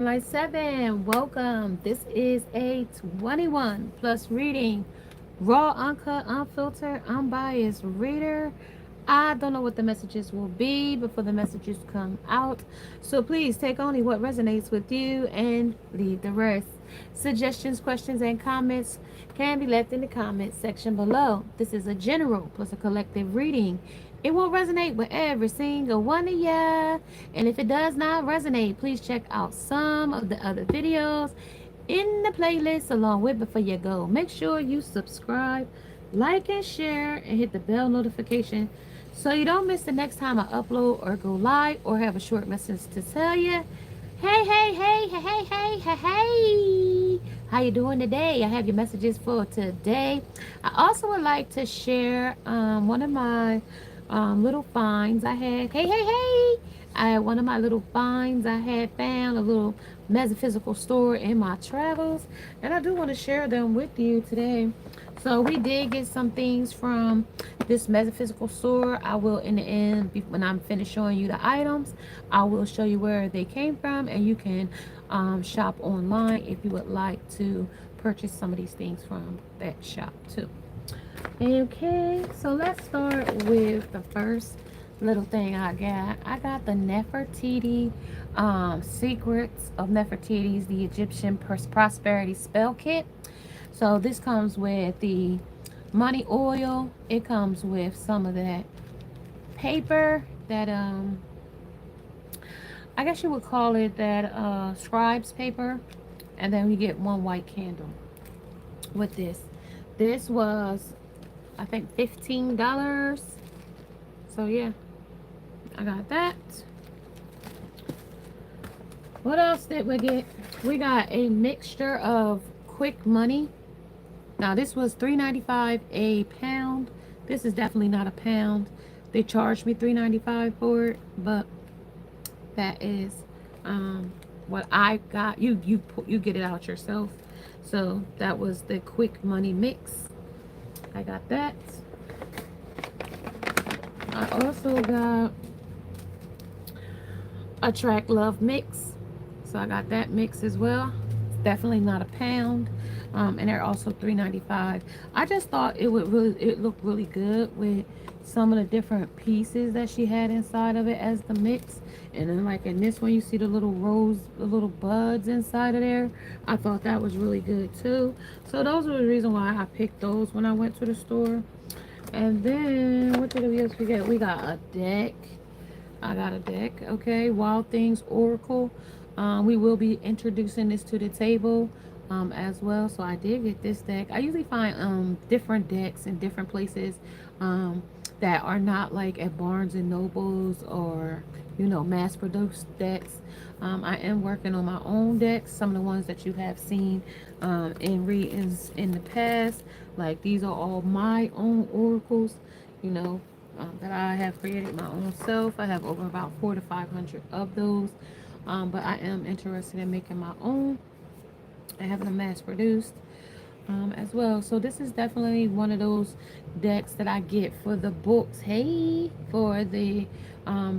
Light 7, welcome. This is a 21 plus reading. Raw, uncut, unfiltered, unbiased reader. I don't know what the messages will be before the messages come out. So please take only what resonates with you and leave the rest. Suggestions, questions, and comments can be left in the comments section below. This is a general plus a collective reading. It won't resonate with every single one of ya. And if it does not resonate, please check out some of the other videos in the playlist along with before you go. Make sure you subscribe, like, and share, and hit the bell notification so you don't miss the next time I upload or go live or have a short message to tell you. Hey, hey, hey, hey, hey, hey, hey, hey. How you doing today? I have your messages for today. I also would like to share one of my little finds I had. Hey, hey, hey. I had one of my little finds I had found, a little metaphysical store in my travels. And I do want to share them with you today. So we did get some things from this metaphysical store. I will in the end, when I'm finished showing you the items, I will show you where they came from, and you can shop online if you would like to purchase some of these things from that shop too. Okay, so let's start with the first little thing I got. I got the Nefertiti Secrets of Nefertiti's the Egyptian Prosperity Spell Kit. So this comes with the money oil. It comes with some of that paper that I guess you would call it that scribes paper, and then we get one white candle with this. This was, I think, $15. So yeah, I got that. What else did we get? We got a mixture of quick money. Now this was $3.95 a pound. This is definitely not a pound. They charged me $3.95 for it, but that is what I got. You get it out yourself. So that was the quick money mix. I got that. I also got a track love mix. So I got that mix as well. It's definitely not a pound. And they're also $3.95. I just thought it looked really good with some of the different pieces that she had inside of it as the mix. And then like in this one, you see the little the little buds inside of there. I thought that was really good too. So those were the reason why I picked those when I went to the store. And then what did we else we get? We got a deck. I got a deck. Okay, Wild Things Oracle. We will be introducing this to the table as well. So I did get this deck. I usually find different decks in different places that are not like at Barnes and Nobles or, you know, mass produced decks. I am working on my own decks, some of the ones that you have seen in readings in the past. Like these are all my own oracles, you know, that I have created my own self. I have over about 400 to 500 of those, but I am interested in making my own and having them mass produced as well. So this is definitely one of those decks that I get for the books. Hey, for the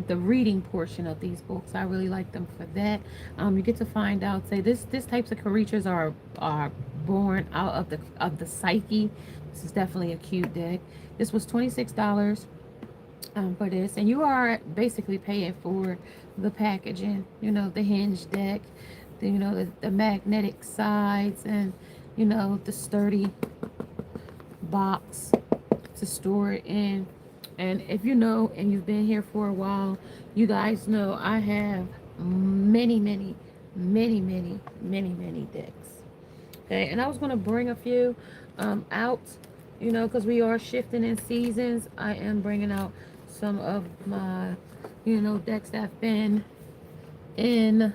reading portion of these books. I really like them for that. You get to find out, say this types of creatures are born out of the psyche. This is definitely a cute deck. This was $26 for this, and you are basically paying for the packaging, you know, the hinge deck, you know, the magnetic sides, and you know, the sturdy box to store it in. And if you know and you've been here for a while, you guys know I have many decks. Okay, and I was going to bring a few out, you know, because we are shifting in seasons. I am bringing out some of my, you know, decks that have been in,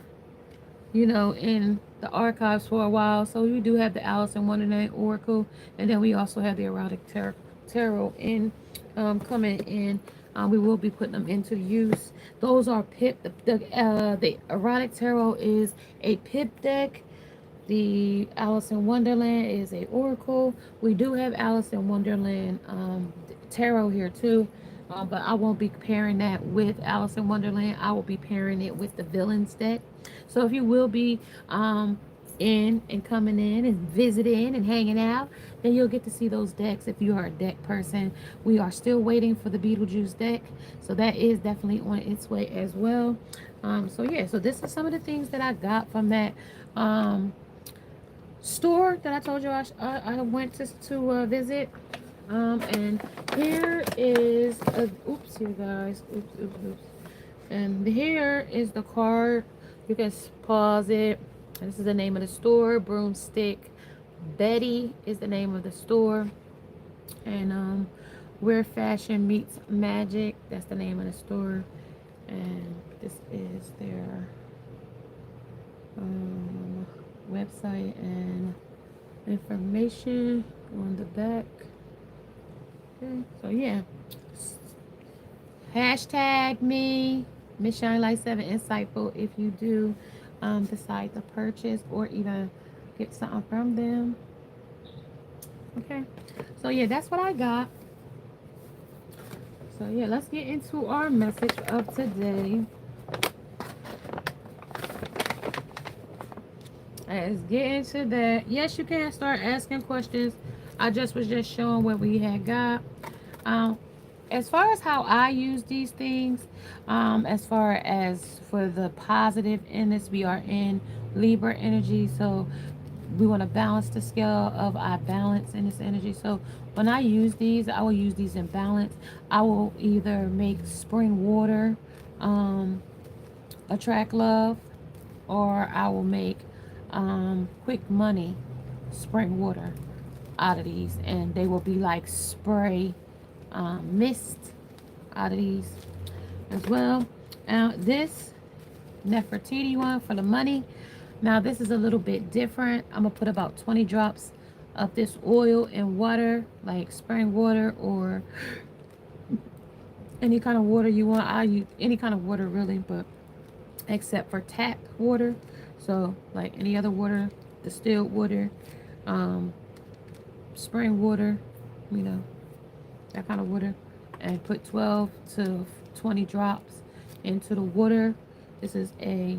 you know, in the archives for a while. So we do have the Alice in Wonderland Oracle, and then we also have the Erotic Tarot in coming in. We will be putting them into use. Those are pip. The Erotic Tarot is a pip deck. The Alice in Wonderland is a oracle. We do have Alice in Wonderland tarot here too, but I won't be pairing that with Alice in Wonderland. I will be pairing it with the Villains deck. So if you will be in and coming in and visiting and hanging out, then you'll get to see those decks if you are a deck person. We are still waiting for the Beetlejuice deck, so that is definitely on its way as well. So yeah, so this is some of the things that I got from that store that I told you I went to visit. And here is a, oops, you guys, oops. And here is the card. You can pause it. This is the name of the store, Broomstick Betty is the name of the store. And Where Fashion Meets Magic, that's the name of the store. And this is their website and information on the back. Okay, so yeah, hashtag me, Miss Shine Light 7 Insightful, if you do decide to purchase or even get something from them. Okay, so yeah, that's what I got. So yeah, let's get into our message of today. Let's get into that. Yes, you can start asking questions. I was just showing what we had got. Um, as far as how I use these things, as far as for the positive in this, we are in Libra energy, so we want to balance the scale of our balance in this energy. So when I use these, I will use these in balance. I will either make spring water attract love, or I will make quick money spring water out of these, and they will be like spray mist out of these as well. Now this Nefertiti one for the money. Now this is a little bit different. I'm gonna put about 20 drops of this oil in water, like spring water or any kind of water you want. I use any kind of water really, but except for tap water. So like any other water, distilled water, um, spring water, you know, that kind of water, and put 12 to 20 drops into the water. This is a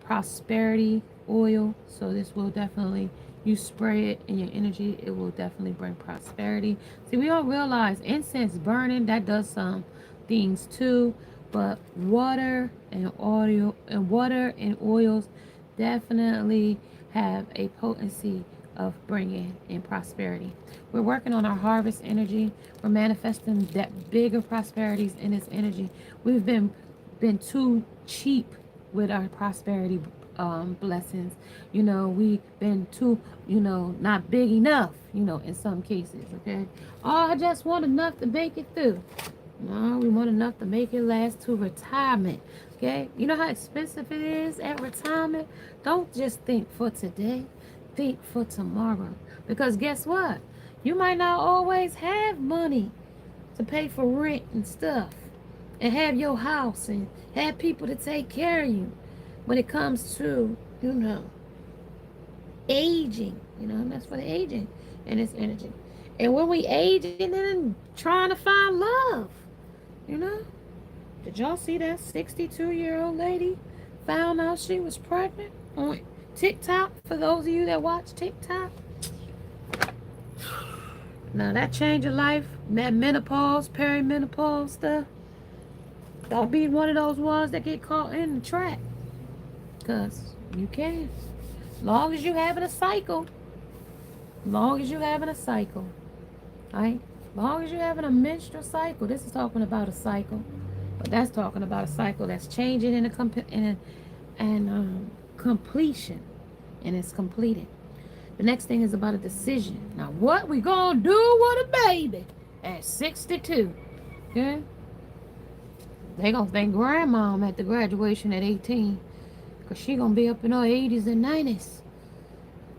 prosperity oil, so this will definitely, you spray it in your energy, it will definitely bring prosperity. See, we don't realize incense burning, that does some things too, but water and oils definitely have a potency of bringing in prosperity. We're working on our harvest energy. We're manifesting that bigger prosperities in this energy. We've been too cheap with our prosperity blessings. You know, we've been too, not big enough, in some cases, okay? Oh, I just want enough to make it through. No, we want enough to make it last to retirement. Okay? You know how expensive it is at retirement? Don't just think for today. Think for tomorrow. Because guess what? You might not always have money to pay for rent and stuff. And have your house and have people to take care of you when it comes to, aging. That's for the aging and its energy. And when we aging and trying to find love, you know? Did y'all see that 62-year-old lady found out she was pregnant on TikTok? For those of you that watch TikTok. Now that change of life, that menopause, perimenopause stuff, don't be one of those ones that get caught in the trap. Because you can. Long as you having a cycle. Long as you having a cycle. Right? Long as you're having a menstrual cycle. This is talking about a cycle. But that's talking about a cycle that's changing in completion. And it's completed. The next thing is about a decision. Now, what we gonna do with a baby at 62? Okay? They gonna thank grandmom at the graduation at 18. Because she gonna be up in her 80s and 90s.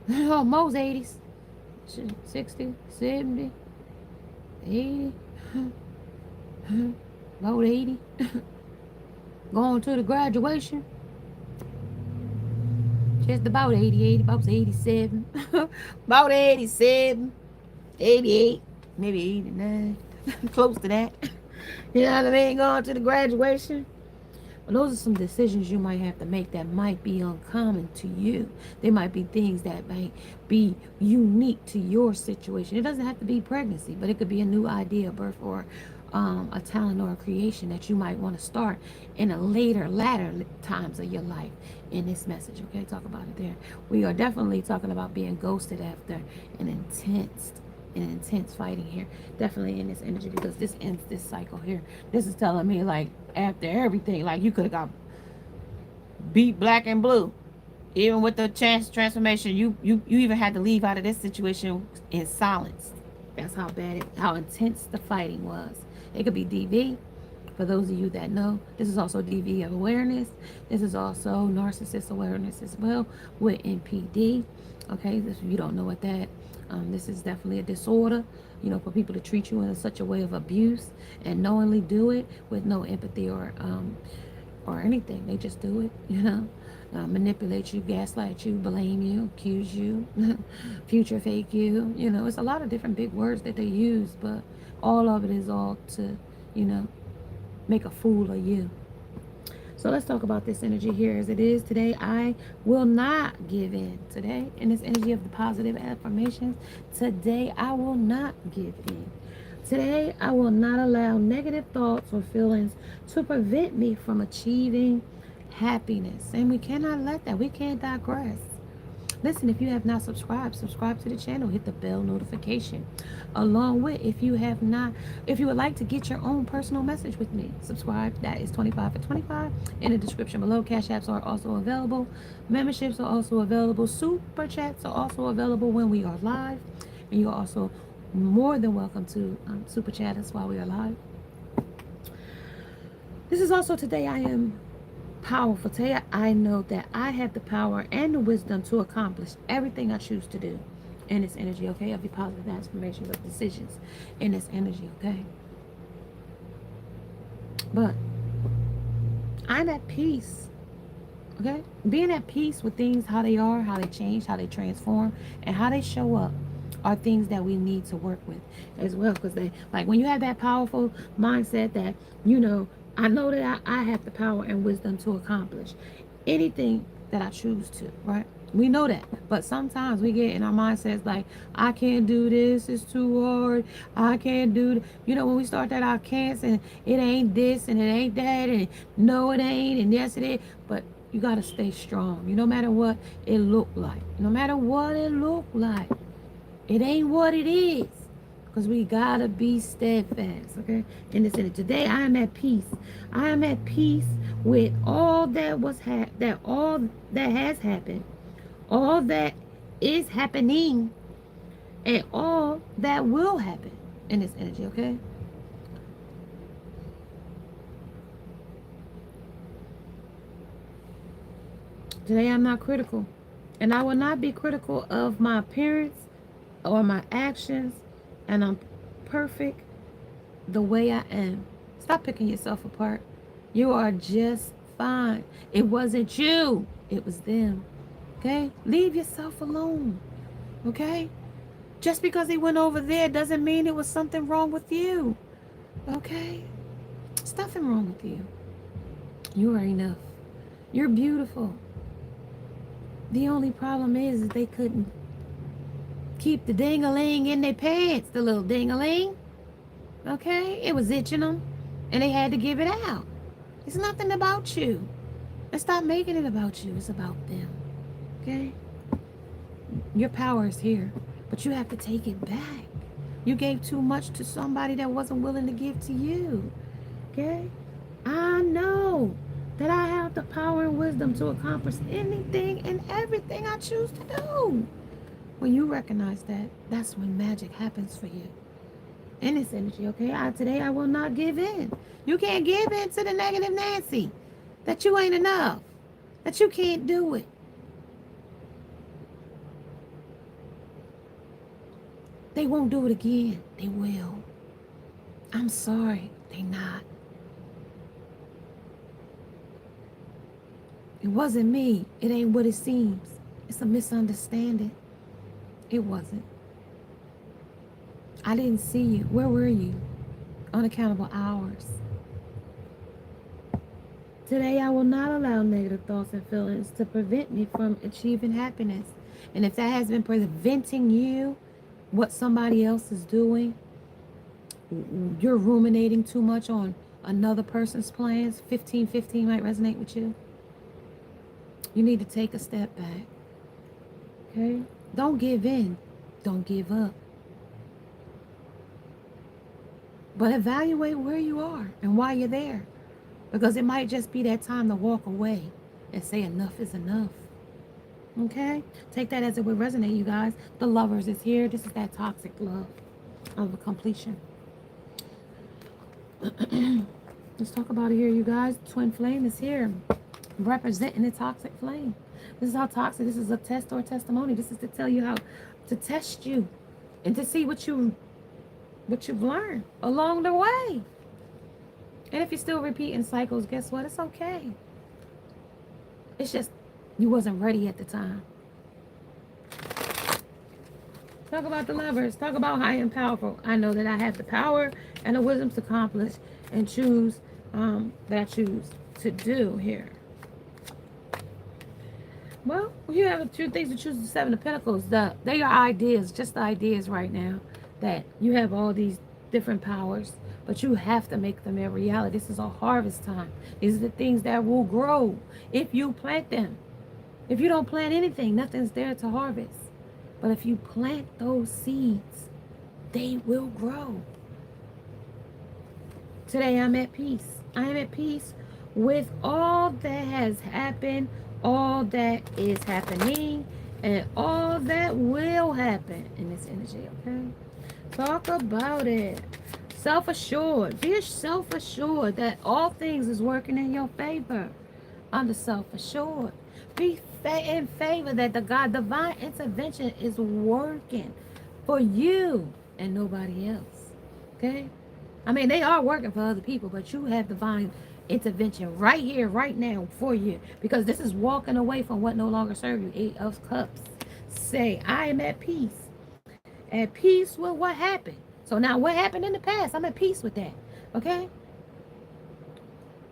Almost 80s. 60, 70, 80. About 80. Going to the graduation. Just about 88, about 87. About 87, 88, maybe 89. Close to that. You know what I mean? Going to the graduation. Those are some decisions you might have to make that might be uncommon to you. They might be things that might be unique to your situation. It doesn't have to be pregnancy, but it could be a new idea, birth, or a talent or a creation that you might want to start in a latter times of your life in this message. Okay, talk about it there. We are definitely talking about being ghosted after an intense fighting here, definitely in this energy, because this ends this cycle here. This is telling me, like, after everything, like, you could have got beat black and blue, even with the chance transformation. You even had to leave out of this situation in silence. That's how bad how intense the fighting was. It could be DV. For those of you that know, this is also DV awareness. This is also narcissist awareness as well with NPD. Okay, if you don't know what that, this is definitely a disorder. For people to treat you in such a way of abuse and knowingly do it with no empathy or anything. They just do it. Manipulate you, gaslight you, blame you, accuse you, future fake you. It's a lot of different big words that they use, but all of it is all to, you know, make a fool of you. So let's talk about this energy here as it is today. I will not give in today. In this energy of the positive affirmations, today I will not give in. Today I will not allow negative thoughts or feelings to prevent me from achieving happiness. And we cannot let that. We can't digress. Listen, if you have not subscribed, subscribe to the channel, hit the bell notification. Along with, if you would like to get your own personal message with me, subscribe. That is 25 for 25. In the description below, Cash Apps are also available. Memberships are also available. Super Chats are also available when we are live. And you are also more than welcome to Super Chat us while we are live. This is also today I am powerful. Today I know that I have the power and the wisdom to accomplish everything I choose to do in this energy, okay? Of your positive transformations of decisions in this energy, okay? But I'm at peace, okay? Being at peace with things, how they are, how they change, how they transform, and how they show up are things that we need to work with as well. Because they, like, when you have that powerful mindset that, I know that I have the power and wisdom to accomplish anything that I choose to, right? We know that. But sometimes we get in our mindsets like, I can't do this, it's too hard, I can't do when we start that I can't, and it ain't this and it ain't that, and no it ain't, and yes it is. But you got to stay strong. No matter what it look like. No matter what it look like. It ain't what it is. Because we gotta be steadfast, okay? And it's in it. Today I am at peace. I am at peace with all that all that has happened, all that is happening, and all that will happen in this energy, okay? Today I'm not critical. And I will not be critical of my appearance or my actions. And I'm perfect the way I am. Stop picking yourself apart. You are just fine. It wasn't you. It was them. Okay? Leave yourself alone. Okay? Just because he went over there doesn't mean it was something wrong with you. Okay? There's nothing wrong with you. You are enough. You're beautiful. The only problem is they couldn't keep the ding-a-ling in their pants, the little ding-a-ling. Okay? It was itching them, and they had to give it out. It's nothing about you. Let's stop making it about you. It's about them. Okay? Your power is here, but you have to take it back. You gave too much to somebody that wasn't willing to give to you. Okay? I know that I have the power and wisdom to accomplish anything and everything I choose to do. When you recognize that, that's when magic happens for you. In this energy, okay? Today I will not give in. You can't give in to the negative Nancy. That you ain't enough. That you can't do it. They won't do it again. They will. I'm sorry. They not. It wasn't me. It ain't what it seems. It's a misunderstanding. It wasn't. I didn't see you. Where were you? Unaccountable hours. Today, I will not allow negative thoughts and feelings to prevent me from achieving happiness. And if that has been preventing you, what somebody else is doing, you're ruminating too much on another person's plans, 1515 might resonate with you. You need to take a step back. Okay? Don't give in. Don't give up. But evaluate where you are and why you're there. Because it might just be that time to walk away and say enough is enough. Okay? Take that as it would resonate, you guys. The lovers is here. This is that toxic love of completion. Let's talk about it here, you guys. Twin flame is here, representing the toxic flame. This is how toxic. This is a test or a testimony. This is to tell you how to test you and to see what you've learned along the way. And if you're still repeating cycles, guess what? It's okay. It's just you wasn't ready at the time. Talk about the lovers. Talk about high and powerful. I know that I have the power and the wisdom to accomplish and choose that I choose to do here. Well, you have two things to choose. The Seven of Pentacles. They are ideas, just the ideas right now. That you have all these different powers, but you have to make them a reality. This is a harvest time. These are the things that will grow if you plant them. If you don't plant anything, nothing's there to harvest. But if you plant those seeds, they will grow. Today I'm at peace. I am at peace with all that has happened, all that is happening, and all that will happen in this energy, okay? Talk about it. Self-assured. Be self-assured that all things is working in your favor. Under self-assured. Be in favor that the divine intervention is working for you and nobody else. Okay? I mean, they are working for other people, but you have divine intervention right here, right now for you. Because this is walking away from what no longer serves you. 8 of Cups. Say, I am at peace. At peace with what happened. So now what happened in the past, I'm at peace with that. Okay?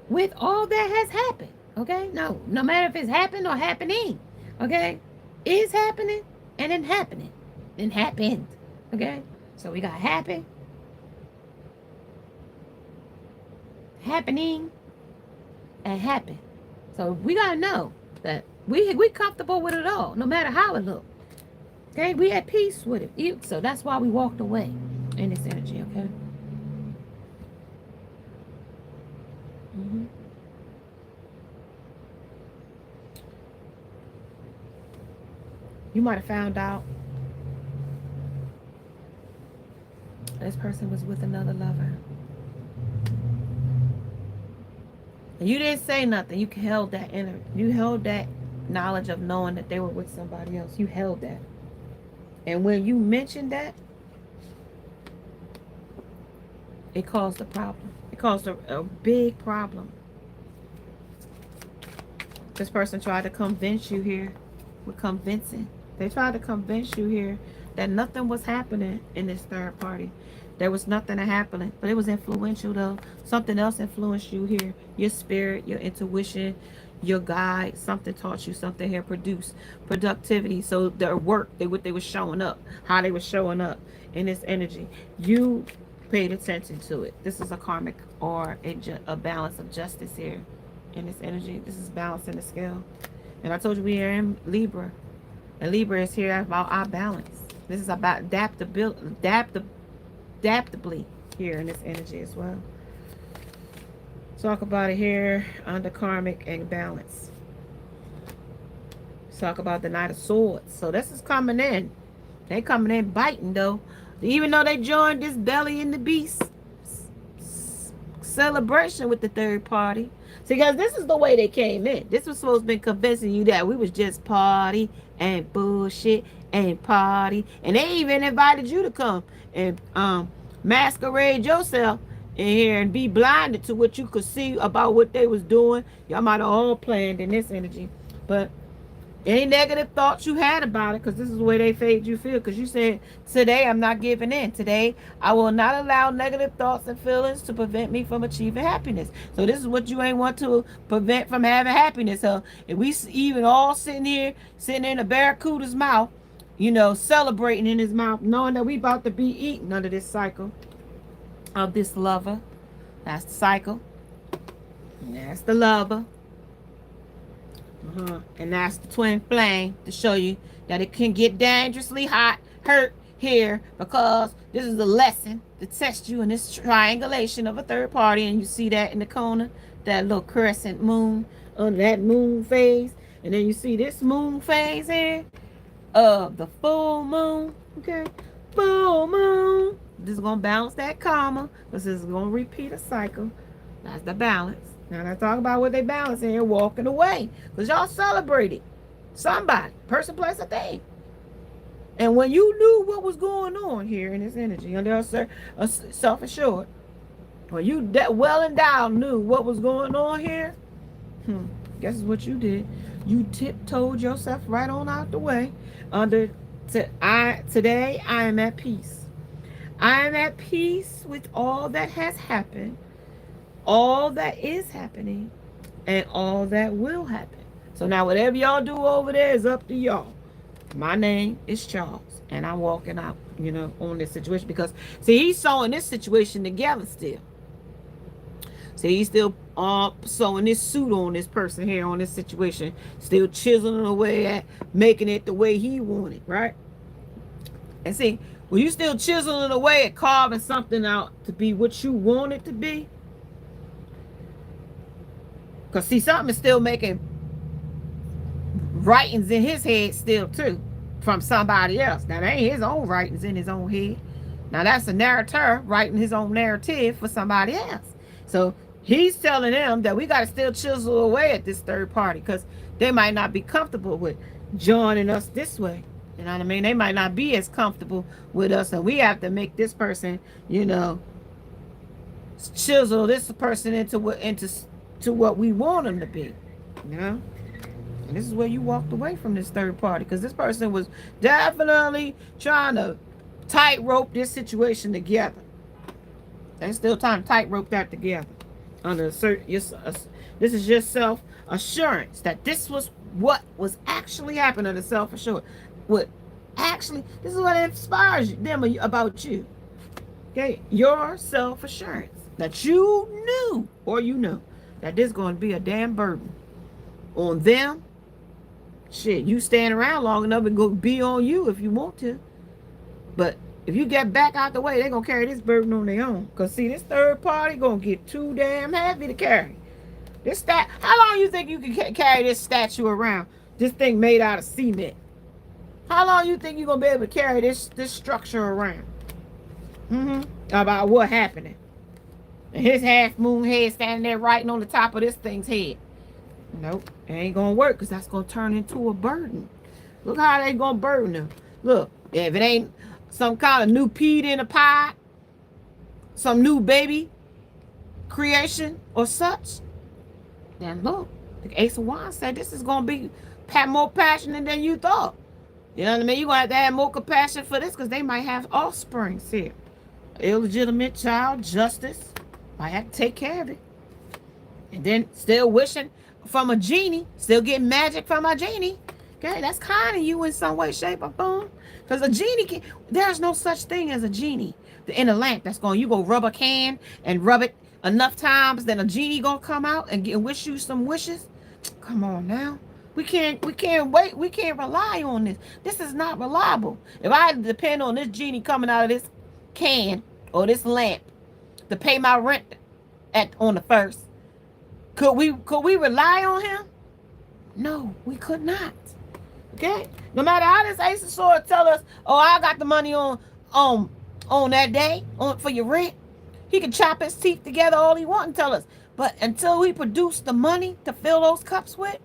With all that has happened. Okay? No matter if it's happened or happening. Okay? Is happening and then happening. And happened. Okay? So we got happen. Happening. And happen. So we got to know that we comfortable with it all. No matter how it looks. Okay? We at peace with it. So that's why we walked away in this energy. Okay? You might have found out this person was with another lover. And you didn't say nothing. You held that you held that knowledge of knowing that they were with somebody else. You held that. And when you mentioned that, it caused a problem. It caused a big problem. This person tried to convince you here with convincing. They tried to convince you here that nothing was happening in this third party. There was nothing happening, but it was influential though. Something else influenced you here. Your spirit, your intuition, your guide. Something taught you something here. Produced productivity. So their work, what they were showing up, how they were showing up in this energy. You paid attention to it. This is a karmic or a balance of justice here in this energy. This is balancing the scale. And I told you we are in Libra. And Libra is here about our balance. This is about adaptably here in this energy as well. Talk about it here under karmic and balance. Talk about the Knight of Swords. So this is coming in. They coming in biting though. Even though they joined this belly in the beast celebration with the third party. See, guys, this is the way they came in. This was supposed to be convincing you that we was just party and bullshit and party. And they even invited you to come and masquerade yourself in here and be blinded to what you could see about what they was doing. Y'all might have all planned in this energy. But Any negative thoughts you had about it, because this is the way they made you feel, because you said, today I'm not giving in. Today I will not allow negative thoughts and feelings to prevent me from achieving happiness. So this is what you ain't want to prevent from having happiness. So if we even all sitting in a barracuda's mouth, celebrating in his mouth, knowing that we about to be eaten under this cycle of this lover. That's the cycle. And that's the lover. And that's the twin flame, to show you that it can get dangerously hurt here, because this is a lesson to test you in this triangulation of a third party. And you see that in the corner, that little crescent moon under that moon phase. And then you see this moon phase here of the full moon. Okay, full moon. This is going to balance that karma, because this is going to repeat a cycle. That's the balance. Now let's talk about what they balance in here, walking away. Because y'all celebrated somebody, person, place, or thing. And when you knew what was going on here in this energy, under a self-assured, when you that well endowed knew what was going on here, guess what you did? You tiptoed yourself right on out the way. Today I am at peace. I am at peace with all that has happened, all that is happening, and all that will happen. So now whatever y'all do over there is up to y'all. My name is Charles, and I'm walking out, on this situation, because see, he's sewing this situation together still. See, he's still sewing this suit on this person here, on this situation, still chiseling away at making it the way he wanted, right? And see, when you still chiseling away at carving something out to be what you want it to be, because see, something is still making writings in his head still too, from somebody else. Now, that ain't his own writings in his own head. Now, that's a narrator writing his own narrative for somebody else. So he's telling them that we got to still chisel away at this third party, because they might not be comfortable with joining us this way. You know what I mean? They might not be as comfortable with us, and we have to make this person, chisel this person into what we want them to be. And this is where you walked away from this third party, because this person was definitely trying to tightrope this situation together. They're still trying to tightrope that together. This is your self-assurance that this was what was actually happening. Under self-assurance, this is what inspires them about you. Okay, your self-assurance that you knew, that this is going to be a damn burden on them. Shit, you stand around long enough and go be on you if you want to. But if you get back out the way, they're going to carry this burden on their own. Because see, this third party going to get too damn heavy to carry. How long you think you can carry this statue around? This thing made out of cement. How long you think you're going to be able to carry this structure around? About what happening? And his half moon head standing there writing on the top of this thing's head. Nope, it ain't gonna work, because that's gonna turn into a burden. Look how they gonna burden them. Look, if it ain't some kind of new peed in a pie, some new baby creation or such, then look, the Ace of Wands said this is gonna be more passionate than you thought. You know what I mean? You're gonna have to have more compassion for this, because they might have offspring here. Illegitimate child, justice. Might have to take care of it. And then still wishing from a genie, still getting magic from a genie. Okay, that's kind of you in some way, shape, or form. Because a genie there's no such thing as a genie in a lamp that's you go rub a can and rub it enough times, then a genie gonna come out and wish you some wishes. Come on now. We can't wait. We can't rely on this. This is not reliable. If I depend on this genie coming out of this can or this lamp to pay my rent on the first, could we rely on him? No, we could not. Okay? No matter how this Ace of Swords tell us, oh, I got the money on that day for your rent. He can chop his teeth together all he wants and tell us. But until we produce the money to fill those cups with,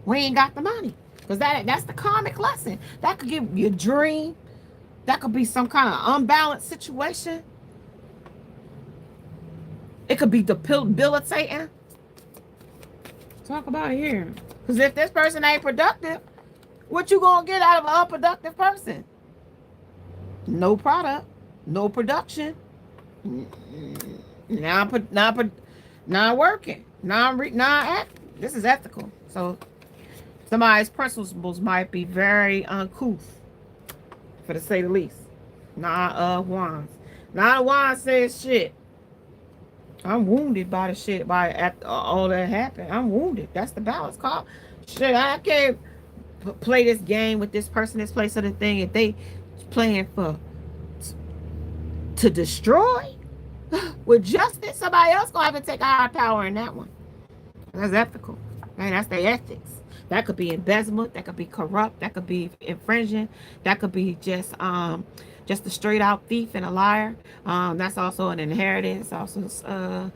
we ain't got the money. Because that's the karmic lesson. That could give you a dream. That could be some kind of unbalanced situation. It could be debilitating. Talk about it here. Because if this person ain't productive, What you gonna get out of an unproductive person? No product, no production. Now, now working. Now, this is ethical. So somebody's principles might be very uncouth, for to say the least. Nah, Wands. Nah, Wands says shit. I'm wounded by the shit, by all that happened. I'm wounded. That's the balance card. Shit, I can't play this game with this person, this place, or the thing. If they playing for to destroy with justice, somebody else gonna have to take a high power in that one. That's ethical. And that's their ethics. That could be embezzlement, that could be corrupt, that could be infringing, that could be just a straight out thief and a liar. That's also an inheritance, also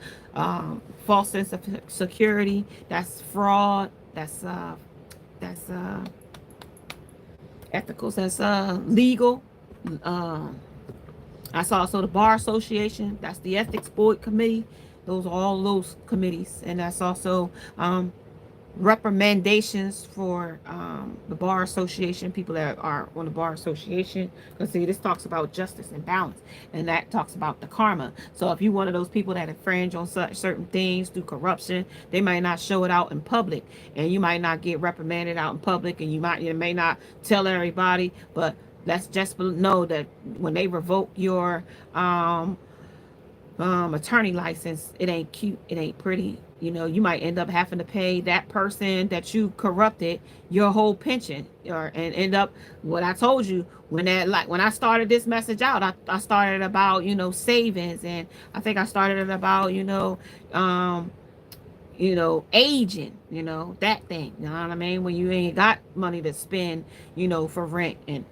false sense of security. That's fraud. That's ethical. That's legal. Um, that's also the Bar Association. That's the Ethics Board Committee. Those are all those committees. And that's also recommendations for the Bar Association, people that are on the Bar Association. Because see, this talks about justice and balance. And that talks about the karma. So if you're one of those people that infringe on certain things through corruption, they might not show it out in public. And you might not get reprimanded out in public. And you may not tell everybody. But let's just know that when they revoke your attorney license, it ain't cute, it ain't pretty. You know, you might end up having to pay that person that you corrupted your whole pension, and end up what I told you when when I started this message out. I started about savings, and I think I started about aging, that thing. You know what I mean? When you ain't got money to spend, for rent, and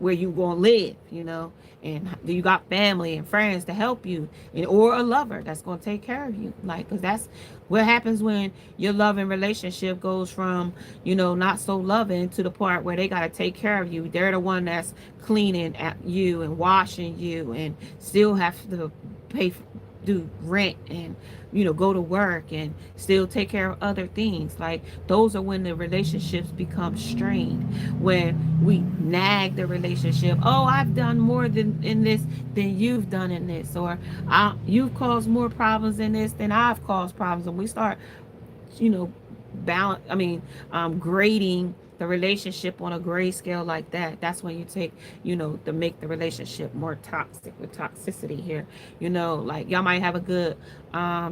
where you gonna live, and do you got family and friends to help you, or a lover that's gonna take care of you, because that's what happens when your loving relationship goes from not so loving to the part where they gotta take care of you. They're the one that's cleaning at you and washing you, and still have to do rent, and go to work, and still take care of other things. Like, those are when the relationships become strained, when we nag the relationship. Oh, I've done more in this than you've done in this, or you've caused more problems in this than I've caused problems. And we start balance grading the relationship on a grade scale like that. That's when you take to make the relationship more toxic, with toxicity here. Like, y'all might have a good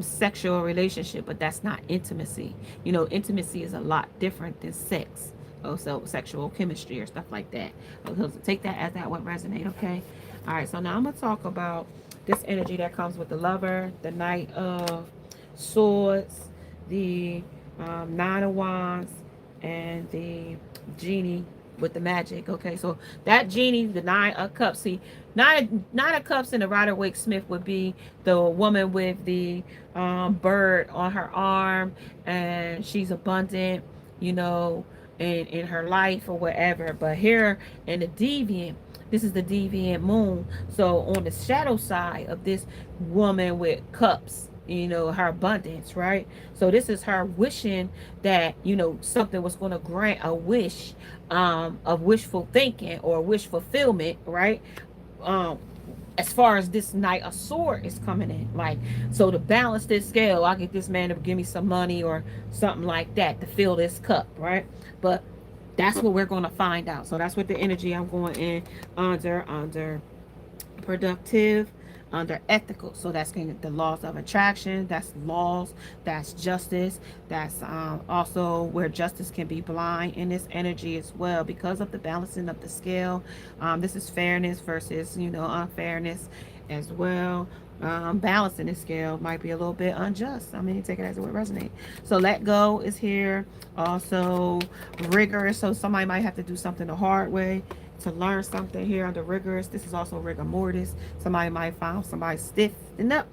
sexual relationship, but that's not intimacy. Intimacy is a lot different than sex, so sexual chemistry or stuff like that. So take that as that would resonate. Okay. All right, so now I'm gonna talk about this energy that comes with the Lover, the Knight of Swords, the Nine of Wands, and the Genie with the magic. Okay, so that Genie, the Nine of Cups. See, nine of Cups in the Rider-Waite-Smith would be the woman with the bird on her arm, and she's abundant, in her life or whatever. But here in the Deviant, this is the Deviant Moon. So on the shadow side of this woman with cups, her abundance, right? So this is her wishing that, something was going to grant a wish of wishful thinking or wish fulfillment, right? As far as this Knight of Sword is coming in, like, so to balance this scale, I get this man to give me some money or something like that to fill this cup, right? But that's what we're going to find out. So that's what the energy I'm going in under productive, under ethical. So that's the laws of attraction. That's laws. That's justice. That's also where justice can be blind in this energy as well, because of the balancing of the scale. This is fairness versus unfairness as well. Balancing the scale might be a little bit unjust. I mean, take it as it would resonate. So let go is here. Also rigorous. So somebody might have to do something the hard way to learn something here under rigorous. This is also rigor mortis. Somebody might find somebody stiffing up.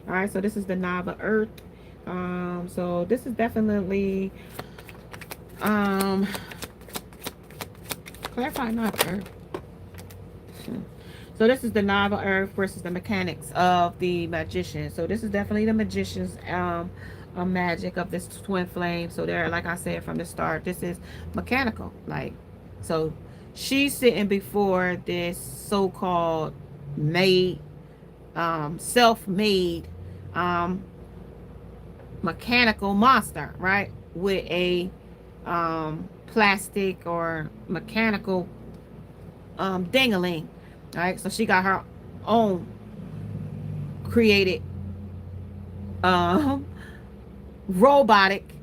All right, so this is the Nine of Earth. So this is definitely clarify Nine of Earth. So this is the Nine of Earth versus the mechanics of the Magician. So this is definitely the Magician's magic of this twin flame. So there, like I said from the start, this is mechanical. Like, so she's sitting before this so-called made, self-made, um, mechanical monster, right? With a plastic or mechanical dingaling, right? So she got her own created um robotic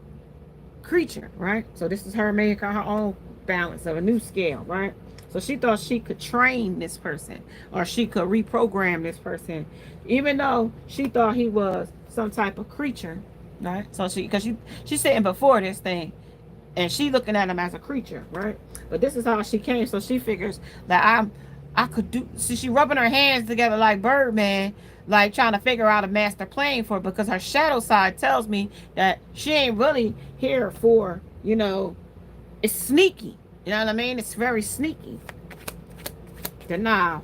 creature, right? So this is her making her own balance of a new scale, right? So she thought she could train this person or she could reprogram this person, even though she thought he was some type of creature, right? So because she's sitting before this thing and she looking at him as a creature, right? But this is how she came. So she figures that I could do. See, she rubbing her hands together like Birdman, like trying to figure out a master plan for it, because her shadow side tells me that she ain't really here for, it's sneaky. You know what I mean? It's very sneaky. Now,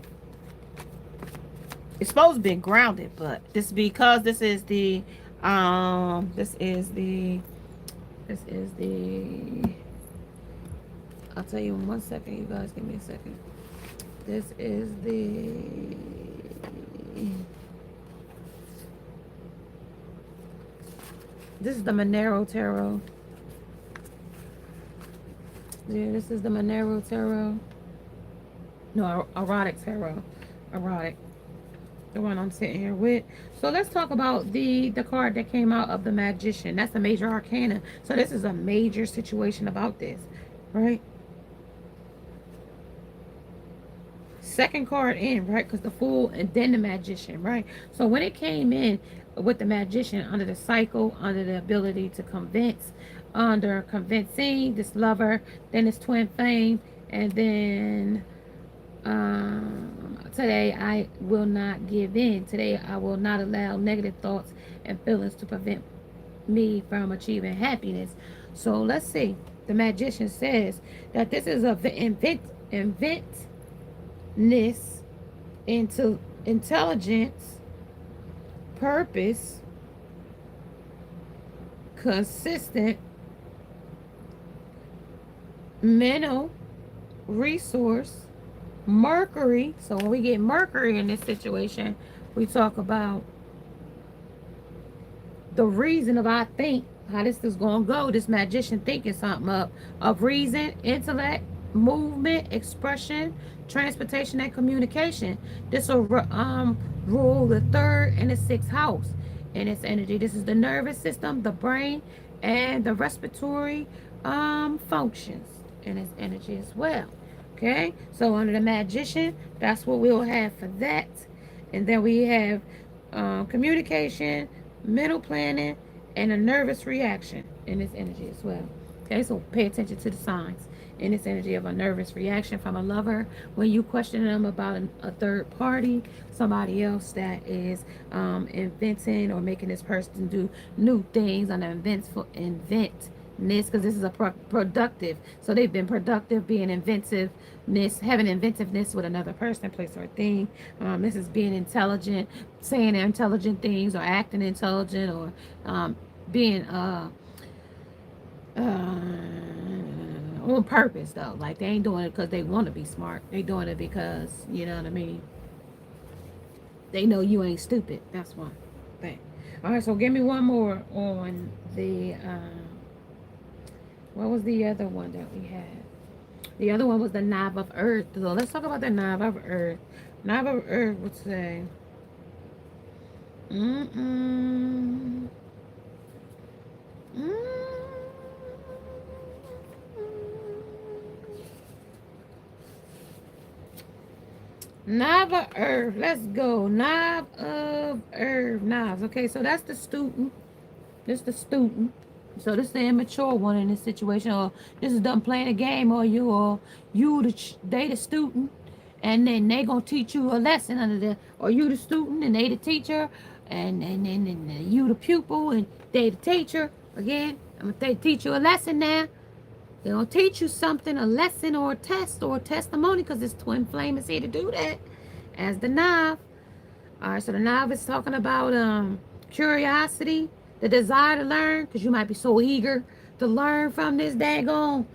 it's supposed to be grounded, but this because this is the I'll tell you in 1 second, you guys give me a second. This is the Monero Tarot. Yeah, this is the Monero Tarot. No, Erotic Tarot. Erotic. The one I'm sitting here with. So let's talk about the card that came out of the Magician. That's a major arcana. So this is a major situation about this, right? Second card in, right? Because the Fool and then the Magician, right? So when it came in with the Magician, under the cycle, under the ability to convince, under convincing this lover, then this twin flame, and then today I will not give in. Today I will not allow negative thoughts and feelings to prevent me from achieving happiness. So let's see. The Magician says that this is a inventness into intelligence, purpose, consistent, mental, resource, Mercury. So when we get Mercury in this situation, we talk about the reason of I think, how this is going to go. This Magician thinking something up of reason, intellect, movement, expression, transportation, and communication. This will rule the third and the sixth house in its energy. This is the nervous system, the brain, and the respiratory functions in its energy as well. Okay, so under the Magician, that's what we'll have for that. And then we have communication, mental planning, and a nervous reaction in this energy as well. Okay, so pay attention to the signs in this energy of a nervous reaction from a lover when you question them about a third party, somebody else that is inventing or making this person do new things on the inventiveness, because this is a productive. So they've been productive, being inventiveness, having inventiveness with another person, place, or thing. This is being intelligent, saying intelligent things, or acting intelligent, or being on purpose though. Like they ain't doing it because they want to be smart. They doing it because, you know what I mean, they know you ain't stupid. That's one thing. All right, so give me one more on the what was the other one that we had? The other one was the Knob of Earth. So let's talk about the Knob of Earth. Knob of Earth would say, Knob of Earth. Let's go. Knob of Earth. Knobs. Okay, so that's the student. This the student. So this is the immature one in this situation, or this is them playing a game, or they the student, and then they gonna teach you a lesson under the, or you the student and they the teacher, and you the pupil and they the teacher. Again, I'm gonna teach you a lesson now. They're gonna teach you something, a lesson or a test or a testimony, because this twin flame is here to do that as the knob. All right, so the knob is talking about curiosity, the desire to learn, because you might be so eager to learn from this daggone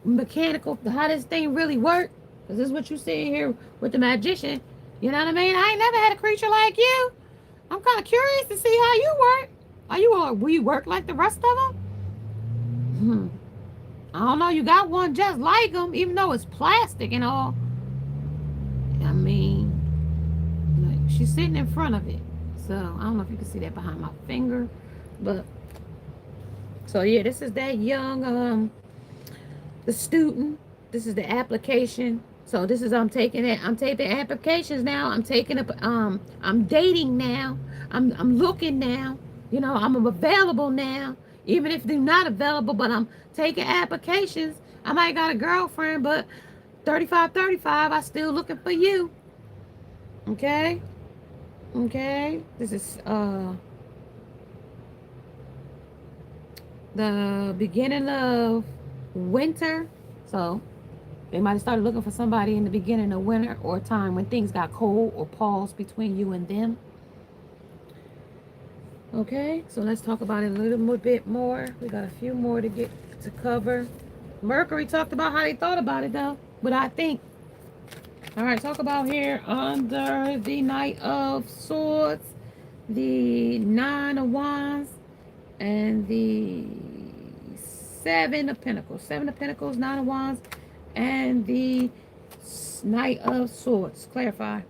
mechanical, how this thing really works. Because this is what you see here with the magician. You know what I mean? I ain't never had a creature like you. I'm kind of curious to see how you work. Will you work like the rest of them? Hmm. I don't know. You got one just like them, even though it's plastic and all. I mean, like, she's sitting in front of it. So I don't know if you can see that behind my finger, but so yeah, this is that young the student. This is the application. So this is I'm taking it. I'm taking applications now. I'm taking up. I'm dating now. I'm looking now. You know, I'm available now. Even if they're not available, but I'm taking applications. I might got a girlfriend, but 35, 35. I still looking for you. Okay. Okay. This is the beginning of winter. So they might have started looking for somebody in the beginning of winter or a time when things got cold or paused between you and them. Okay, so let's talk about it a little bit more. We got a few more to get to cover. Mercury talked about how they thought about it though, but I think. All right, talk about here under the Knight of Swords, the Nine of Wands, and the Seven of Pentacles. Seven of Pentacles, Nine of Wands, and the Knight of Swords. Clarify.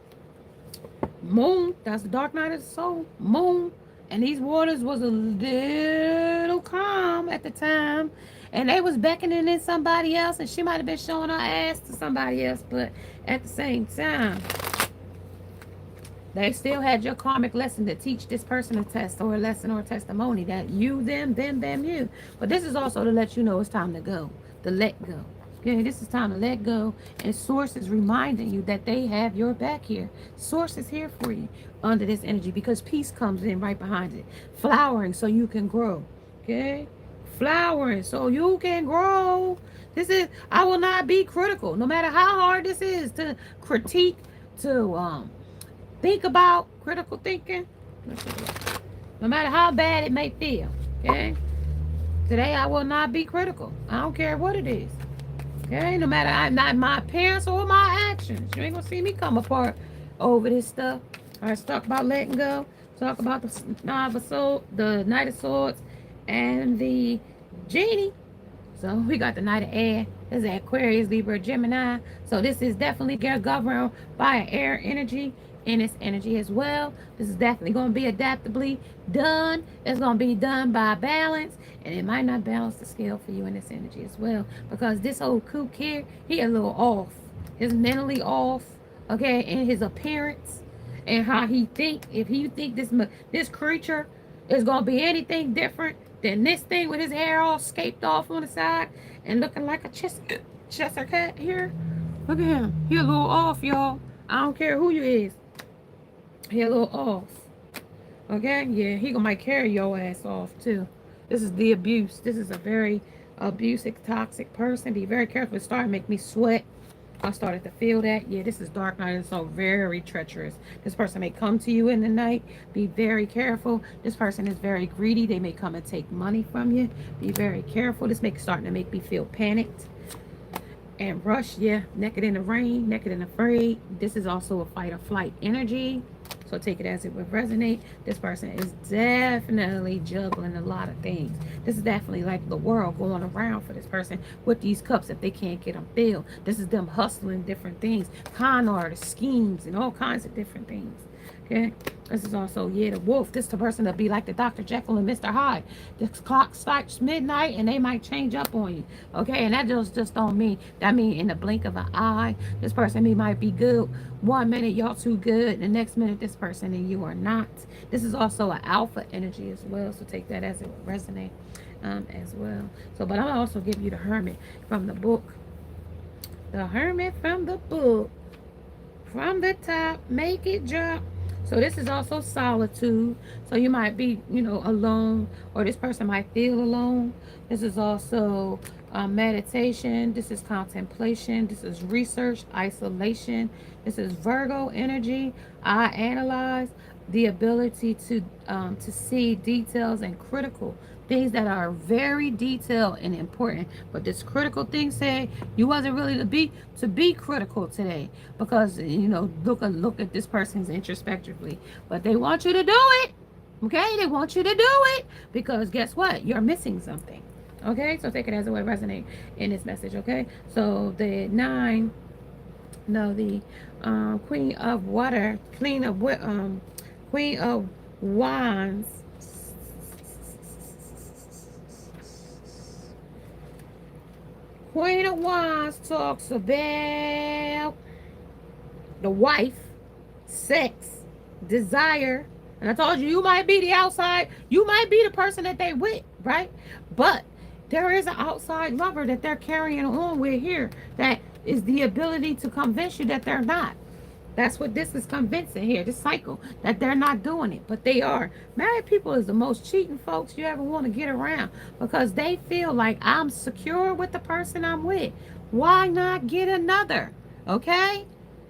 Moon, that's the dark night of the soul. Moon. And these waters was a little calm at the time. And they was beckoning in somebody else. And she might have been showing her ass to somebody else. But at the same time, they still had your karmic lesson to teach this person a test or a lesson or a testimony that you, them, you. But this is also to let you know it's time to go. To let go. Okay, this is time to let go. And Source is reminding you that they have your back here. Source is here for you under this energy because peace comes in right behind it. Flowering so you can grow. Okay? Flowering so you can grow. This is, I will not be critical. No matter how hard this is to critique, to think about critical thinking. No matter how bad it may feel. Okay? Today I will not be critical. I don't care what it is. Okay, no matter not my appearance or my actions. You ain't gonna see me come apart over this stuff. All right, let's talk about letting go. Talk about the Knight of Swords, and the Genie. So we got the Knight of Air. This is Aquarius, Libra, Gemini. So this is definitely governed by an air energy in its energy as well. This is definitely going to be adaptably done. It's going to be done by balance. And it might not balance the scale for you in this energy as well. Because this old kook here, he a little off. He's mentally off, okay, in his appearance and how he think. If he think this creature is going to be anything different than this thing with his hair all scaped off on the side and looking like a Chester cat here. Look at him. He a little off, y'all. I don't care who you is. He a little off. Okay? Yeah, he gonna might carry your ass off too. This is the abuse. This is a very abusive, toxic person. Be very careful. It started to make me sweat. I started to feel that. Yeah, this is dark night. It's so very treacherous. This person may come to you in the night. Be very careful. This person is very greedy. They may come and take money from you. Be very careful. This may starting to make me feel panicked and rush. Yeah, naked in the rain, naked and afraid. This is also a fight or flight energy. So take it as it would resonate. This person is definitely juggling a lot of things. This is definitely like the world going around for this person with these cups if they can't get them filled. This is them hustling different things, con artists, schemes, and all kinds of different things. Okay, this is also, yeah, the wolf. This is the person that be like the Dr. Jekyll and Mr. Hyde. The clock strikes midnight and they might change up on you. Okay, and that just don't mean, that mean in the blink of an eye. This person might be good. 1 minute y'all too good, the next minute this person and you are not. This is also an alpha energy as well, so take that as it would resonate as well. So, but I'll also give you the Hermit from the book. The Hermit from the book. From the top, make it drop. So this is also solitude. So you might be, alone, or this person might feel alone. This is also meditation. This is contemplation. This is research, isolation. This is Virgo energy. I analyze. the ability to see details and critical things that are very detailed and important. But this critical thing said you wasn't really to be critical today, because look at this person's introspectively, but they want you to do it. Okay, they want you to do it because guess what? You're missing something. Okay, so take it as it would resonate in this message. Okay, so the nine, no, the Queen of Water, Queen of Wands. Queen of Wands talks about the wife, sex, desire. And I told you, you might be the outside, you might be the person that they with, right? But there is an outside lover that they're carrying on with here that is the ability to convince you that they're not. That's what this is convincing here, this cycle, that they're not doing it, but they are. Married people is the most cheating folks you ever want to get around because they feel like I'm secure with the person I'm with. Why not get another? Okay?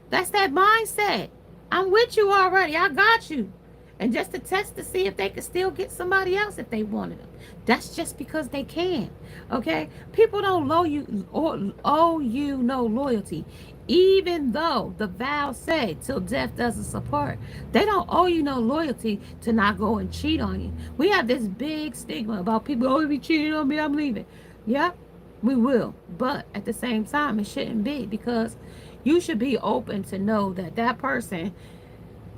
That's that mindset. I'm with you already. I got you. And just to test to see if they could still get somebody else if they wanted them. That's just because they can. Okay? People don't owe you no loyalty. Even though the vows say till death does us apart, they don't owe you no loyalty to not go and cheat on you. We have this big stigma about people, oh, if you cheating on me, I'm leaving. Yeah, we will. But at the same time, it shouldn't be, because you should be open to know that that person,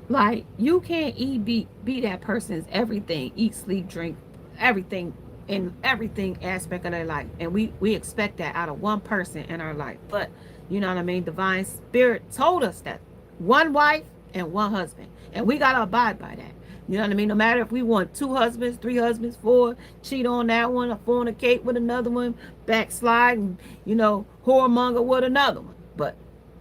like, you can't be that person's everything, eat, sleep, drink, everything, in everything aspect of their life. And we expect that out of one person in our life. But you know what I mean? Divine Spirit told us that one wife and one husband. And we got to abide by that. You know what I mean? No matter if we want 2 husbands, 3 husbands, 4, cheat on that one, or fornicate with another one, backslide, and, whoremonger with another one. But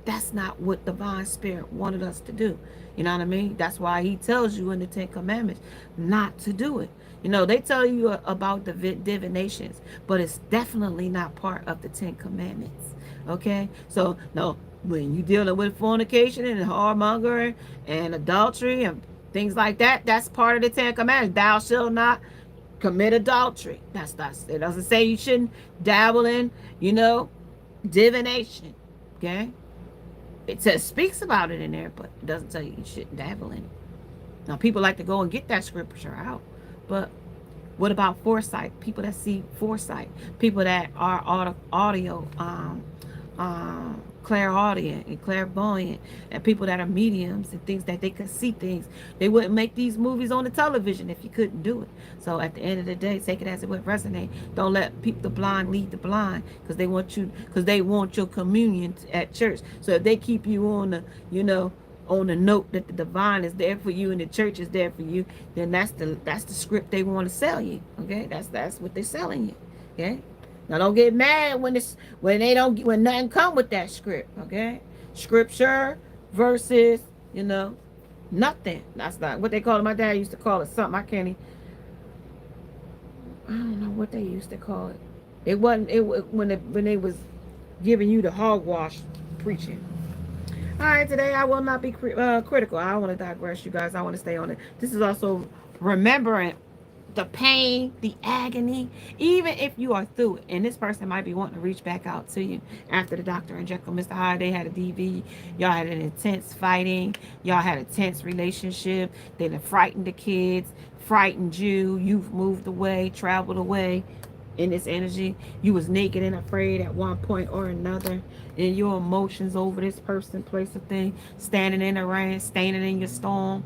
that's not what Divine Spirit wanted us to do. You know what I mean? That's why he tells you in the 10 Commandments not to do it. They tell you about the divinations, but it's definitely not part of the 10 Commandments. Okay? So, no, when you dealing with fornication and whoremonger and adultery and things like that, that's part of the 10 Commandments. Thou shalt not commit adultery. That's it doesn't say you shouldn't dabble in, divination. Okay? It says, speaks about it in there, but it doesn't tell you shouldn't dabble in it. Now, people like to go and get that scripture out, but what about foresight? People that see foresight, people that are audio, clairaudient and clairvoyant, and people that are mediums and things that they can see things. They wouldn't make these movies on the television if you couldn't do it. So at the end of the day, take it as it would resonate. Don't let the blind lead the blind, because they want your communion at church. So if they keep you on the note that the divine is there for you and the church is there for you, then that's the script they want to sell you. Okay, that's what they're selling you. Okay. Now don't get mad when nothing come with that script. Okay, scripture versus nothing. That's not what they call it. My dad used to call it something. I don't know what they used to call it. It wasn't when they was giving you the hogwash preaching. All right, today I will not be critical. I don't want to digress, you guys. I want to stay on it. This is also remembering the pain, the agony, even if you are through it. And this person might be wanting to reach back out to you after the Dr. and Jekyll, Mr. Hyde. They had a DV. Y'all had an intense fighting. Y'all had a tense relationship. They done frightened the kids, frightened you. You've moved away, traveled away. In this energy, you was naked and afraid at one point or another, and your emotions over this person, place, or thing, standing in the rain, standing in your storm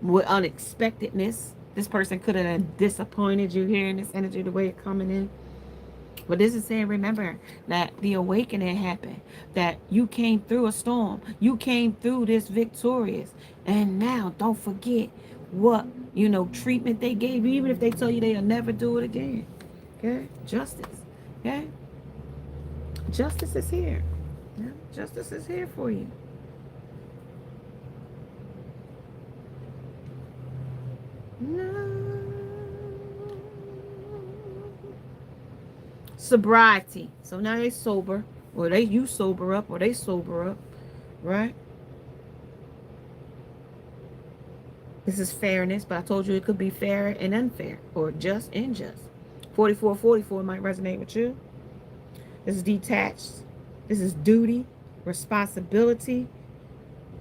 with unexpectedness. This person could have disappointed you here in this energy, the way it's coming in. But this is saying, remember that the awakening happened, that you came through a storm, you came through this victorious, and now don't forget what treatment they gave you, even if they tell you they'll never do it again. Okay, justice. Okay, justice is here. Yeah, justice is here for you. No. Sobriety. So now they sober, or you sober up, or they sober up, right? This is fairness, but I told you it could be fair and unfair, or just and just. 4444 might resonate with you. This is detached. This is duty, responsibility,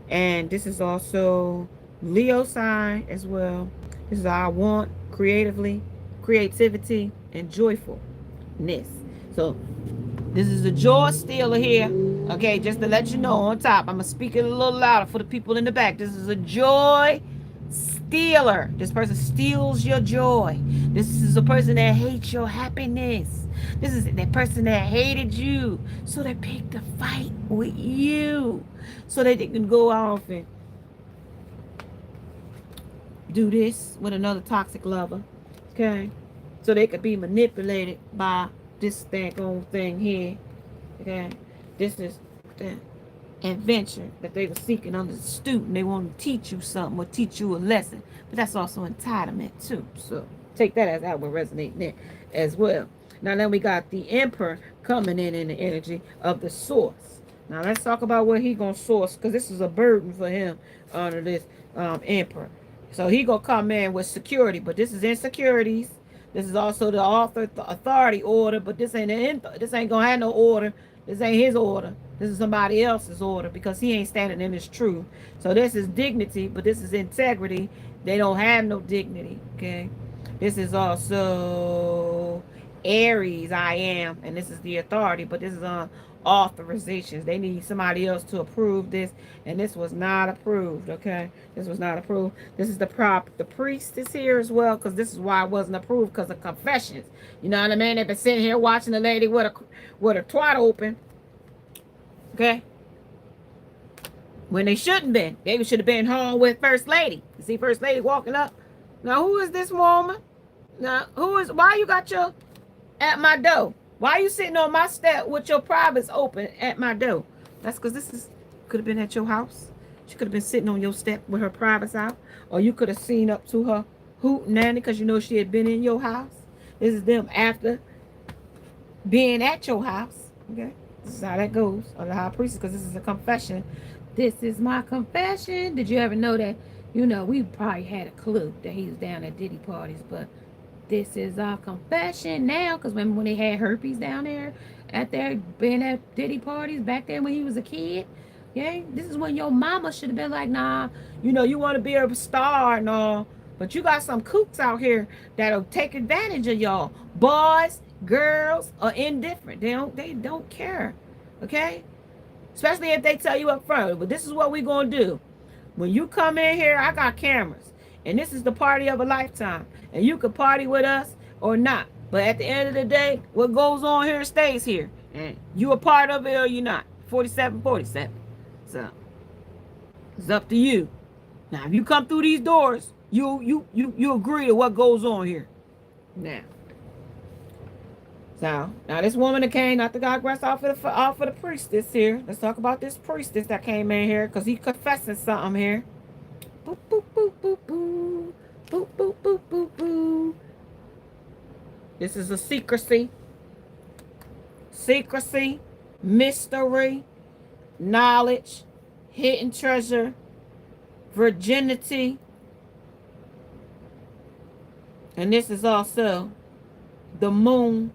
and this is also Leo sign as well. This is our want, creativity, and joyfulness. So this is the joy stealer here. Okay, just to let you know on top. I'm going to speak it a little louder for the people in the back. This is a joy stealer. This person steals your joy. This is a person that hates your happiness. This is that person that hated you. So they picked a fight with you. So that they can go off and do this with another toxic lover. Okay? So they could be manipulated by this daggone thing here. Okay? This is the adventure that they were seeking under the student. They want to teach you something or teach you a lesson. But that's also entitlement too. So take that as that will resonate there as well. Now then we got the emperor coming in the energy of the source. Now let's talk about what he gonna source, because this is a burden for him under this emperor. So he gonna come in with security, but this is insecurities. This is also the authority order, but this ain't gonna have no order. This ain't his order. This is somebody else's order, because he ain't standing in his truth. So this is dignity, but this is integrity. They don't have no dignity. Okay. This is also Aries, I am, and this is the authority, but this is authorizations. They need somebody else to approve this, and this was not approved. Okay, this was not approved. This is the priest is here as well, because this is why it wasn't approved, because of confessions. You know what I mean? They've been sitting here watching the lady with a twat open. Okay, when they shouldn't been. They should have been home with First Lady. You see First Lady walking up. Now who is this woman? Now why you got your at my door? Why are you sitting on my step with your privates open at my door? That's because this could have been at your house. She could have been sitting on your step with her privates out. Or you could have seen up to her hoot nanny because you know she had been in your house. This is them after being at your house. Okay? This is how that goes. Or the high priestess, because this is a confession. This is my confession. Did you ever know that? You know, we probably had a clue that he was down at Diddy parties, but this is our confession now, because remember when they had herpes down there at their being at Diddy parties back then when he was a kid? Yeah, this is when your mama should have been like, nah, you know, you want to be a star and all, but you got some kooks out here that'll take advantage of y'all. Boys, girls are indifferent. They don't care. Okay? Especially if they tell you up front, but this is what we gonna do. When you come in here, I got cameras. And this is the party of a lifetime. And you can party with us or not. But at the end of the day, what goes on here stays here. And you a part of it or you're not. 47-47. So it's up to you. Now, if you come through these doors, you agree to what goes on here. Now. So now this woman that came, not the God rest off of the priestess here. Let's talk about this priestess that came in here, because he confessing something here. Boop, boop, boop, boop, boop. Boop, boop, boop, boop, boop. This is a secrecy. Secrecy, mystery, knowledge, hidden treasure, virginity. And this is also the moon.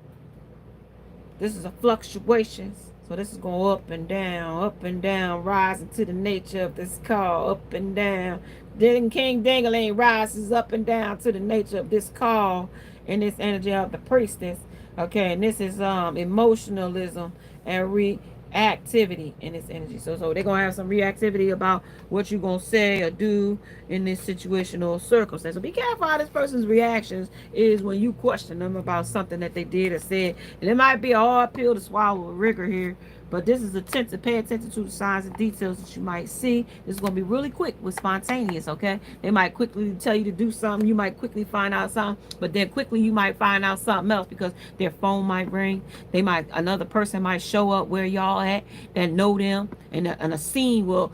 This is a fluctuations. So this is going up and down, rising to the nature of this call, up and down. Then King Dingling rises up and down to the nature of this call and this energy of the priestess. Okay, and this is emotionalism and reactivity in this energy. So they're gonna have some reactivity about what you're gonna say or do in this situational circumstance. So be careful how this person's reactions is when you question them about something that they did or said. And it might be a hard pill to swallow with rigor here, but this is attempt to pay attention to the signs and details that you might see. This is going to be really quick with spontaneous, okay? They might quickly tell you to do something. You might quickly find out something, but then quickly you might find out something else, because their phone might ring. Another person might show up where y'all at that know them, and a scene will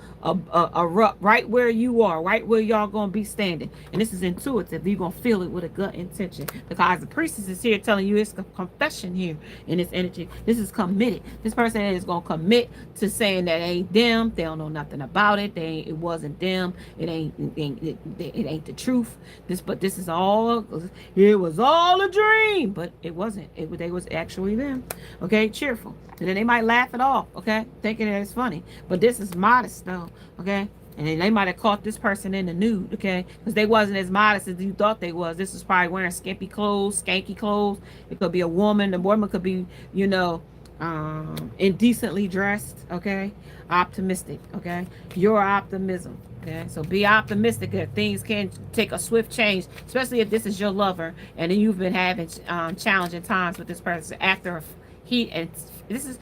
erupt right where you are, right where y'all going to be standing. And this is intuitive. You're going to feel it with a gut intention, because the priestess is here telling you it's a confession here in this energy. This is committed. This person is is gonna commit to saying that it ain't them. They don't know nothing about it. It wasn't them. It ain't the truth. This is all. It was all a dream, but it wasn't. They was actually them. Okay, cheerful, and then they might laugh it off. Okay, thinking that it's funny, but this is modest though. Okay. And then they might have caught this person in the nude, okay? Because they wasn't as modest as you thought they was. This is probably wearing skimpy clothes, skanky clothes. It could be a woman. The woman could be, indecently dressed, okay? Optimistic, okay? Your optimism, okay? So be optimistic that things can take a swift change, especially if this is your lover and then you've been having challenging times with this person after this is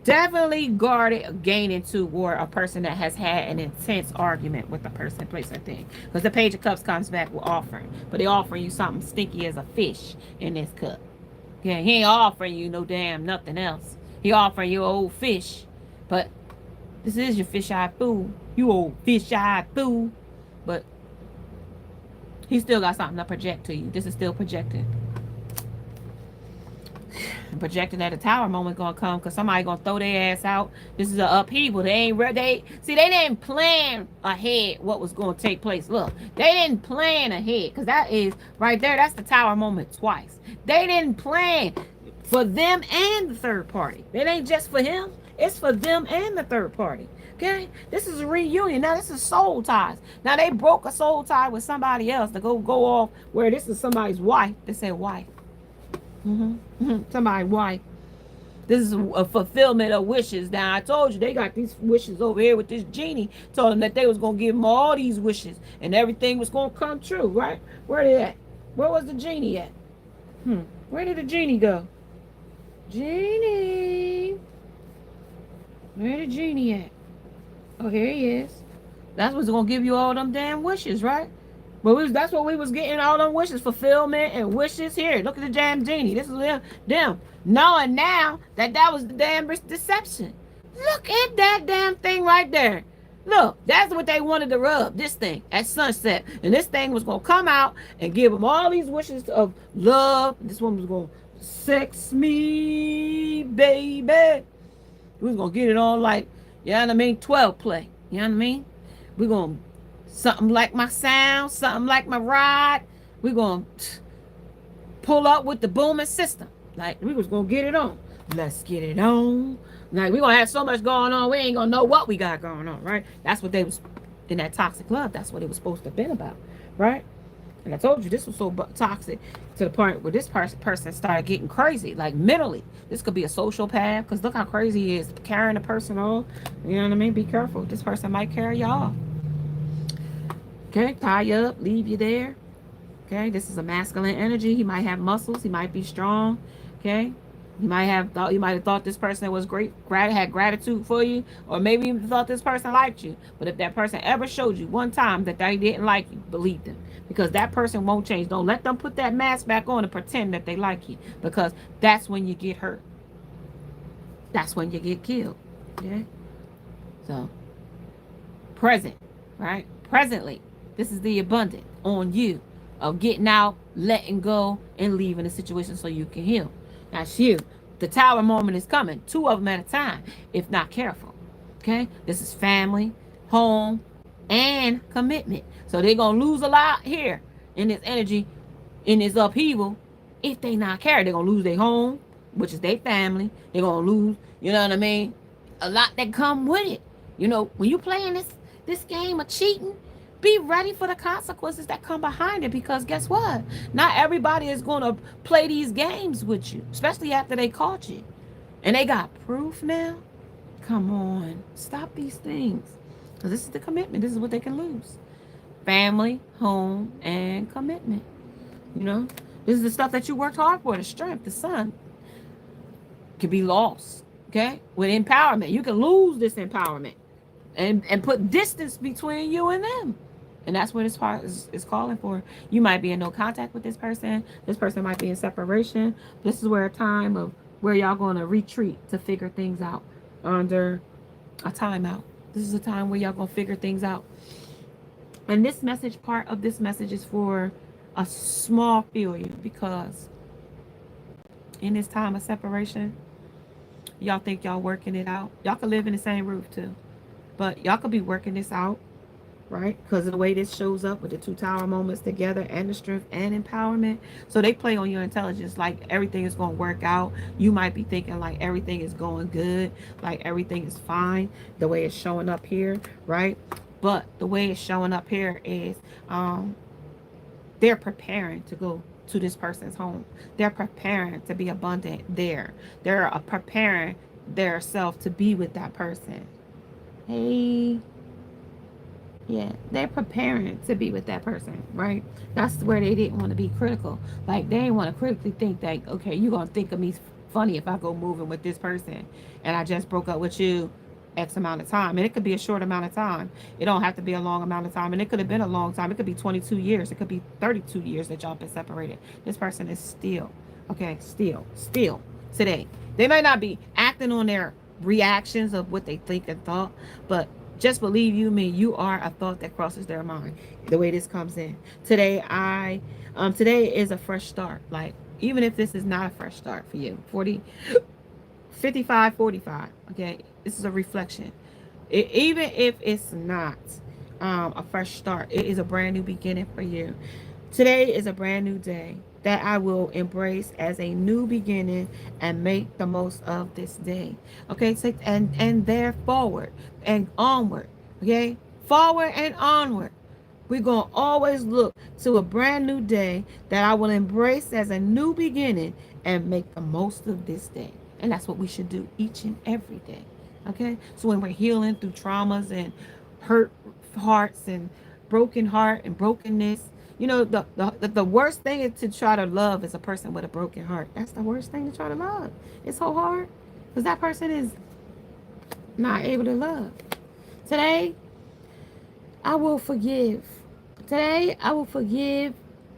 definitely guarded gaining toward a person that has had an intense argument with the person, place, or thing. Because the Page of Cups comes back with offering, but they offering you something stinky as a fish in this cup. Okay, he ain't offering you no damn nothing else. He offering you old fish, but this is your fish-eyed fool. You old fish-eyed fool, but he still got something to project to you. This is still projecting. Projecting that a tower moment gonna come because somebody gonna throw their ass out. This is an upheaval. They didn't plan ahead what was gonna take place. Look, they didn't plan ahead because that is right there. That's the tower moment twice. They didn't plan for them and the third party. It ain't just for him. It's for them and the third party. Okay, this is a reunion. Now this is soul ties. Now they broke a soul tie with somebody else to go off where this is somebody's wife. They said wife. Somebody wife. This is a fulfillment of wishes. Now I told you they got these wishes over here with this genie. Told them that they was gonna give them all these wishes and everything was gonna come true, right? Where they at? Where was the genie at? Where did the genie go? Genie. Where the genie at? Oh, here he is. That's what's gonna give you all them damn wishes, right? But that's what we was getting, all them wishes, fulfillment and wishes. Here, look at the damn genie. This is them knowing now that was the damn deception. Look at that damn thing right there. Look, that's what they wanted to rub, this thing, at sunset. And this thing was going to come out and give them all these wishes of love. This one was going to sex me, baby. We was going to get it on like, you know what I mean, 12 play. You know what I mean? We're going to something like my sound, something like my ride. We're going to pull up with the booming system. Like, we was going to get it on. Let's get it on. Like, we're going to have so much going on, we ain't going to know what we got going on, right? That's what they was, in that toxic love, that's what it was supposed to have been about, right? And I told you, this was so toxic to the point where this person started getting crazy, like mentally. This could be a social path, because look how crazy he is, carrying a person on. You know what I mean? Be careful. This person might carry you off. Okay, tie you up, leave you there. Okay, this is a masculine energy. He might have muscles. He might be strong. Okay, you might have thought this person was great, had gratitude for you, or maybe even thought this person liked you. But if that person ever showed you one time that they didn't like you, believe them, because that person won't change. Don't let them put that mask back on and pretend that they like you, because that's when you get hurt. That's when you get killed. Okay, so present, right? Presently. This is the abundant on you of getting out, letting go, and leaving the situation so you can heal. That's you. The tower moment is coming. 2 of them at a time, if not careful. Okay? This is family, home, and commitment. So they're going to lose a lot here in this energy, in this upheaval, if they not careful. They're going to lose their home, which is their family. They're going to lose, you know what I mean, a lot that come with it. You know, when you playing this game of cheating, be ready for the consequences that come behind it, because guess what? Not everybody is going to play these games with you, especially after they caught you. And they got proof now. Come on. Stop these things. Because this is the commitment. This is what they can lose. Family, home, and commitment. You know? This is the stuff that you worked hard for. The strength, the sun. Can be lost. Okay? With empowerment. You can lose this empowerment. And put distance between you and them. And that's what this part is calling for. You might be in no contact with this person. This person might be in separation. This is where a time of where y'all going to retreat to figure things out under a timeout. This is a time where y'all going to figure things out. And this message, part of this message is for a small failure, because in this time of separation, Y'all think y'all working it out. Y'all could live in the same roof too, but y'all could be working this out, right? Because of the way this shows up with the two tower moments together and the strength and empowerment. So they play on your intelligence, like everything is going to work out. You might be thinking like everything is going good, like everything is fine, the way it's showing up here, right? But the way it's showing up here is they're preparing to go to this person's home. They're preparing to be abundant there. They're preparing their self to be with that person. Hey, yeah, they're preparing to be with that person, right? That's where they didn't want to be critical. Like they didn't want to critically think that, okay, you're gonna think of me funny if I go moving with this person, and I just broke up with you X amount of time, and it could be a short amount of time. It don't have to be a long amount of time, and it could have been a long time. It could be 22 years. It could be 32 years that y'all been separated. This person is still, okay, still today. They might not be acting on their reactions of what they think and thought, but just believe you me, you are a thought that crosses their mind. The way this comes in today, today is a fresh start. Like even if this is not a fresh start for you, 40, 55, 45. Okay, this is a reflection. Even if it's not a fresh start, it is a brand new beginning for you. Today is a brand new day that I will embrace as a new beginning and make the most of this day. Okay, so and there forward and onward. Okay, forward and onward. We're going to always look to a brand new day that I will embrace as a new beginning and make the most of this day. And that's what we should do each and every day. Okay? So when we're healing through traumas and hurt hearts and broken heart and brokenness, you know, the worst thing is to try to love is a person with a broken heart. That's the worst thing to try to love. It's so hard because that person is not able to love. Today, I will forgive. Today, I will forgive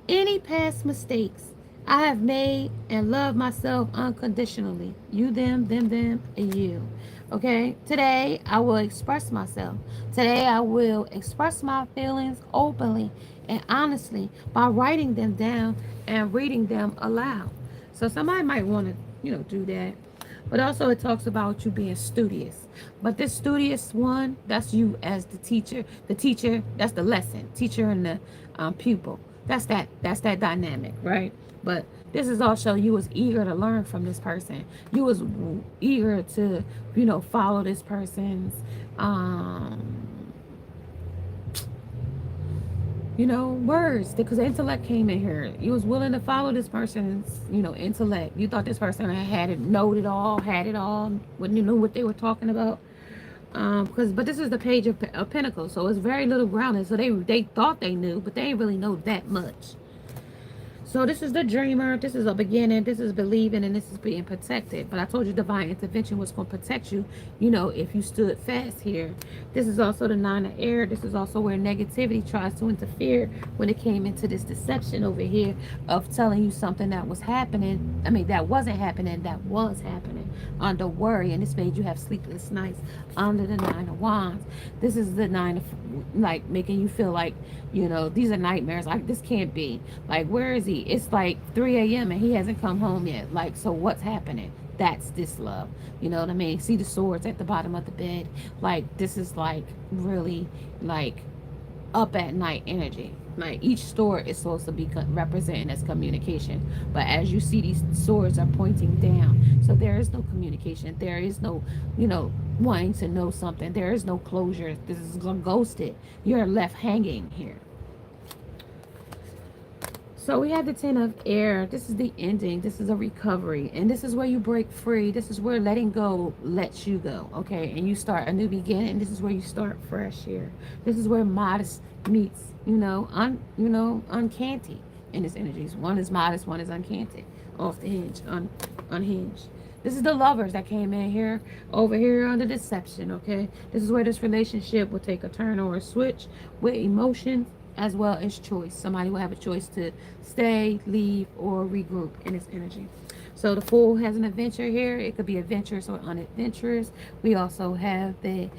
any past mistakes I have made and love myself unconditionally. You, them, and you. Okay? Today, I will express myself. Today, I will express my feelings openly and honestly by writing them down and reading them aloud. So, somebody might want to, do that. But also, it talks about you being studious. But this studious one, that's you as the teacher. The teacher, that's the lesson. Teacher and the pupil. That's that. That's that dynamic, right? But this is also you was eager to learn from this person. You was eager to, follow this person's words, because the intellect came in here. You was willing to follow this person's, intellect. You thought this person had it, knowed it all, had it all, when you knew what they were talking about. But this is the page of Pentacles, so it's very little grounded. So they thought they knew, but they didn't really know that much. So this is the dreamer. This is a beginning. This is believing, and this is being protected. But I told you divine intervention was going to protect you, if you stood fast here. This is also the nine of air. This is also where negativity tries to interfere when it came into this deception over here of telling you something that was happening. I mean, that wasn't happening, that was happening under worry. And this made you have sleepless nights under the nine of wands. This is the nine of, like, making you feel like, these are nightmares. Like, this can't be. Like, where is he? It's like 3 a.m. and he hasn't come home yet. Like, so what's happening? That's this love. You know what I mean? See the swords at the bottom of the bed. Like, this is like really like up at night energy. Like, each sword is supposed to be representing as communication, but as you see, these swords are pointing down, so there is no communication. There is no, wanting to know something. There is no closure. This is ghosted. You're left hanging here. So we have the 10 of air. This is the ending. This is a recovery. And this is where you break free. This is where letting go lets you go. Okay. And you start a new beginning. This is where you start fresh here. This is where modest meets, uncanny in its energies. One is modest, one is uncanny. Off the hinge, unhinged. This is the lovers that came in here, over here under deception. Okay. This is where this relationship will take a turn or a switch with emotions, as well as choice. Somebody will have a choice to stay, leave, or regroup in its energy. So the Fool has an adventure here. It could be adventurous or unadventurous. We also have the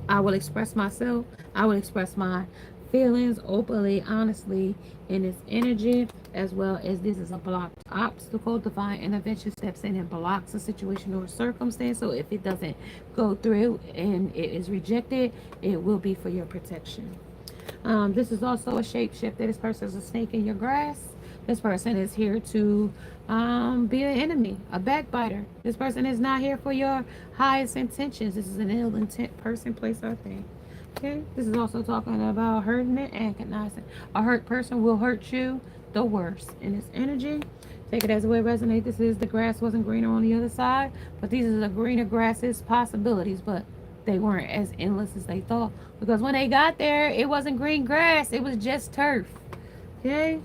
I will express myself. I will express my feelings openly, honestly, in its energy. as well as this is a blocked obstacle. Divine intervention steps in and blocks a situation or circumstance. So if it doesn't go through and it is rejected, it will be for your protection. This is also a shapeshifter. This person is a snake in your grass. This person is here to be an enemy, a backbiter. This person is not here for your highest intentions. This is an ill intent person, place, or thing. Okay, this is also talking about hurting and agonizing. A hurt person will hurt you the worst in this energy. Take it as the way it resonates. This is the grass wasn't greener on the other side, but these are the greener grasses possibilities, but they weren't as endless as they thought. Because when they got there, it wasn't green grass, it was just turf. Okay?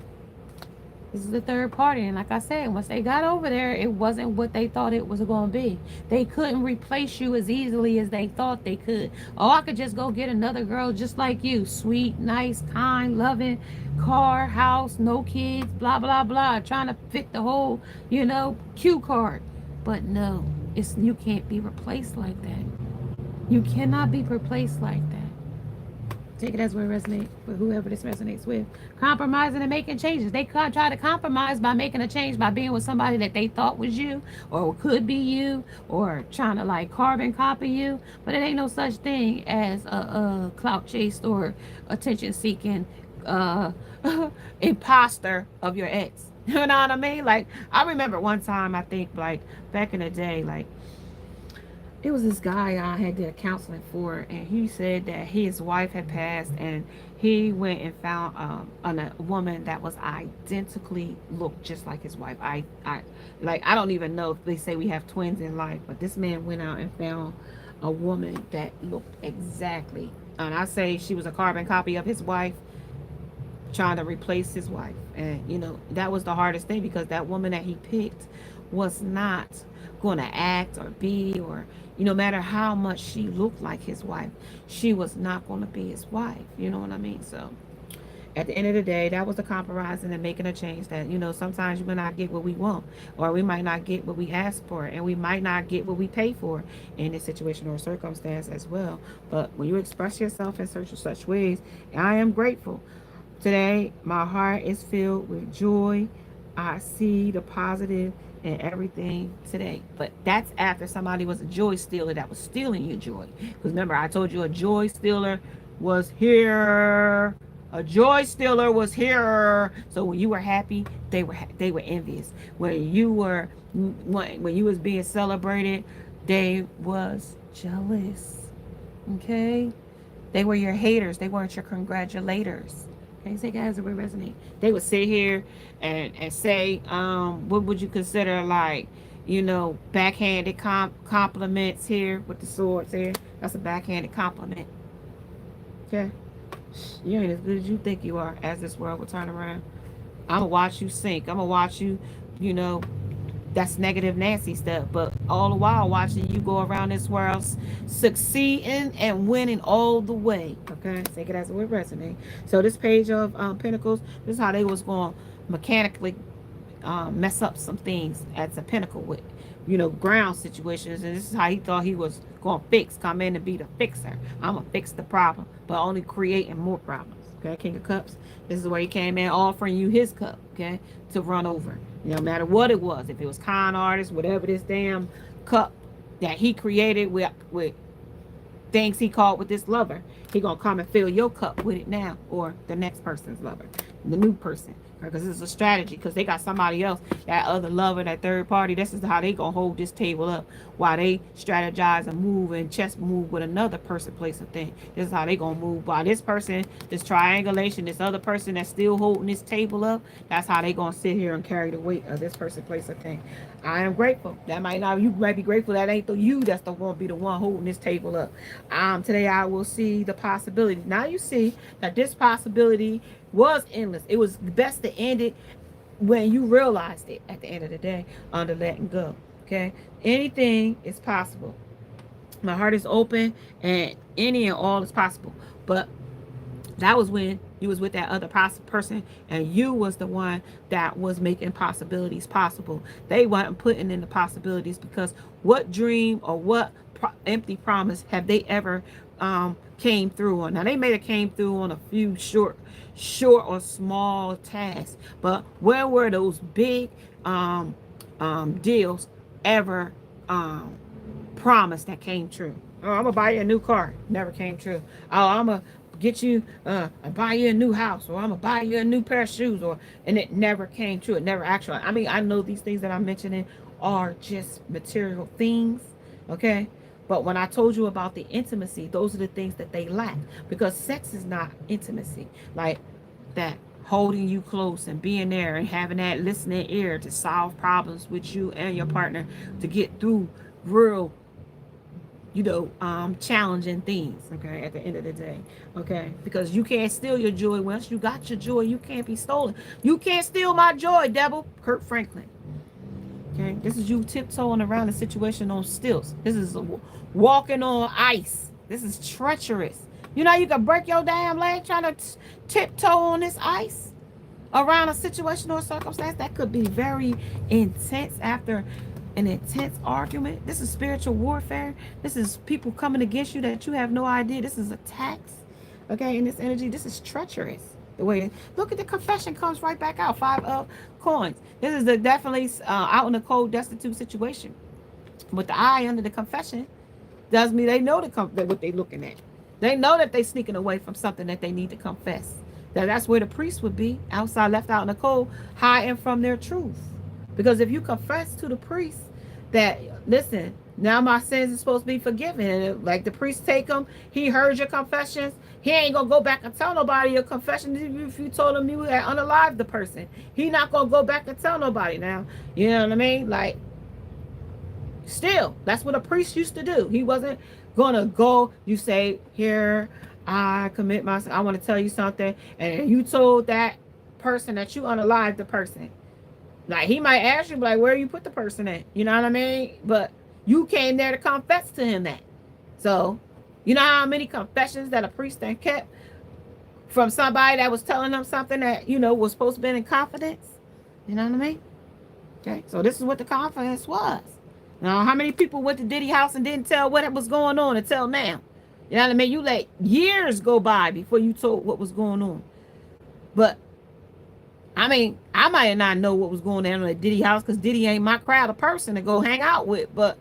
This is the third party, and like I said, once they got over there, it wasn't what they thought it was going to be. They couldn't replace you as easily as they thought they could. Oh, I could just go get another girl just like you, sweet, nice, kind, loving, car, house, no kids, blah blah blah, trying to fit the whole, cue card. But no, you can't be replaced like that. You cannot be replaced like that. Take it as where it resonates with whoever this resonates with. Compromising and making changes. They try to compromise by making a change, by being with somebody that they thought was you or could be you, or trying to like carbon copy you. But it ain't no such thing as a clout chased or attention seeking imposter of your ex. You know what I mean? Like, I remember one time, I think like back in the day, like, it was this guy I had did counseling for, and he said that his wife had passed, and he went and found a woman that was identically looked just like his wife. I don't even know if they say we have twins in life, but this man went out and found a woman that looked exactly, and I say she was a carbon copy of his wife, trying to replace his wife. And that was the hardest thing, because that woman that he picked was not going to act or be, or no matter how much she looked like his wife, she was not going to be his wife. You know what I mean? So at the end of the day, that was the compromising and making a change, that sometimes we might not get what we want, or we might not get what we ask for, and we might not get what we pay for in this situation or circumstance as well. But when you express yourself in such ways, I am grateful. Today, my heart is filled with joy. I see the positive in everything today. But that's after somebody was a joy stealer that was stealing your joy. Because remember, I told you a joy stealer was here. A joy stealer was here. So when you were happy, they were envious. When you was being celebrated, they was jealous. Okay? They were your haters. They weren't your congratulators. Okay, say guys, it would resonate. They would sit here and say, what would you consider like, backhanded compliments here with the swords here. That's a backhanded compliment. Okay, you ain't as good as you think you are. As this world will turn around, I'm gonna watch you sink. I'm gonna watch you, that's negative Nancy stuff. But all the while watching you go around this world succeeding and winning all the way. Okay, take it as it would resonate. So this page of Pentacles, this is how they was going to mechanically mess up some things at the pinnacle with, ground situations. And this is how he thought he was going to come in and be the fixer. I'm going to fix the problem, but only creating more problems. Okay, King of Cups. This is where he came in offering you his cup, okay, to run over. No matter what it was, if it was con artist, whatever this damn cup that he created with things he called with this lover, he gonna come and fill your cup with it now, or the next person's lover, the new person. Because this is a strategy, because they got somebody else, that other lover, that third party. This is how they gonna hold this table up while they strategize and move and chess move with another person, place, and thing. This is how they gonna move while this person, this triangulation, this other person that's still holding this table up. That's how they gonna sit here and carry the weight of this person, place, or thing. I am grateful. You might be grateful that ain't you that's the one be the one holding this table up. Today I will see the possibility. Now you see that this possibility was endless. It was best to end it when you realized it at the end of the day, under letting go. Okay, anything is possible. My heart is open, and any and all is possible. But that was when you was with that other person, and you was the one that was making possibilities possible. They weren't putting in the possibilities, because what dream or what empty promise have they ever came through on. Now they may have came through on a few short or small tasks, but where were those big deals ever promised that came true? Oh, I'm gonna buy you a new car. Never came true. Oh, I'm gonna get you buy you a new house, or I'm gonna buy you a new pair of shoes, or and it never came true. It never actually. I mean, I know these things that I'm mentioning are just material things, okay? But when I told you about the intimacy, those are the things that they lack, because sex is not intimacy. Like that holding you close and being there and having that listening ear to solve problems with you and your partner, to get through real, challenging things, okay, at the end of the day, okay? Because you can't steal your joy. Once you got your joy, you can't be stolen. You can't steal my joy, devil. Kurt Franklin. Okay, this is you tiptoeing around the situation on stilts. This is walking on ice. This is treacherous. You know, you can break your damn leg trying to tiptoe on this ice around a situation or circumstance that could be very intense after an intense argument. This is spiritual warfare. This is people coming against you that you have no idea. This is attacks. Okay, in this energy, this is treacherous. The way, look at the confession comes right back out. 5 of coins. This is the definitely out in a cold, destitute situation. With the eye under the confession, does mean they know what they're looking at. They know that they're sneaking away from something that they need to confess. That's where the priest would be, outside, left out in the cold, hiding from their truth. Because if you confess to the priest that, listen, now my sins are supposed to be forgiven, and like the priest take them, he heard your confessions, he ain't gonna go back and tell nobody your confession. If you told him you had unalived the person, he not gonna go back and tell nobody. Now, you know what I mean? Like, still, that's what a priest used to do. He wasn't gonna go, you say, here, I commit myself, I want to tell you something, and you told that person that you unalived the person. Like, he might ask you, like, where you put the person at? You know what I mean? But you came there to confess to him that. So, you know how many confessions that a priest then kept from somebody that was telling them something that, was supposed to be in confidence? You know what I mean? Okay, so this is what the confidence was. Now, how many people went to Diddy house and didn't tell what was going on until now? You know what I mean? You let years go by before you told what was going on. But I mean, I might not know what was going on at Diddy house, because Diddy ain't my crowd of person to go hang out with. But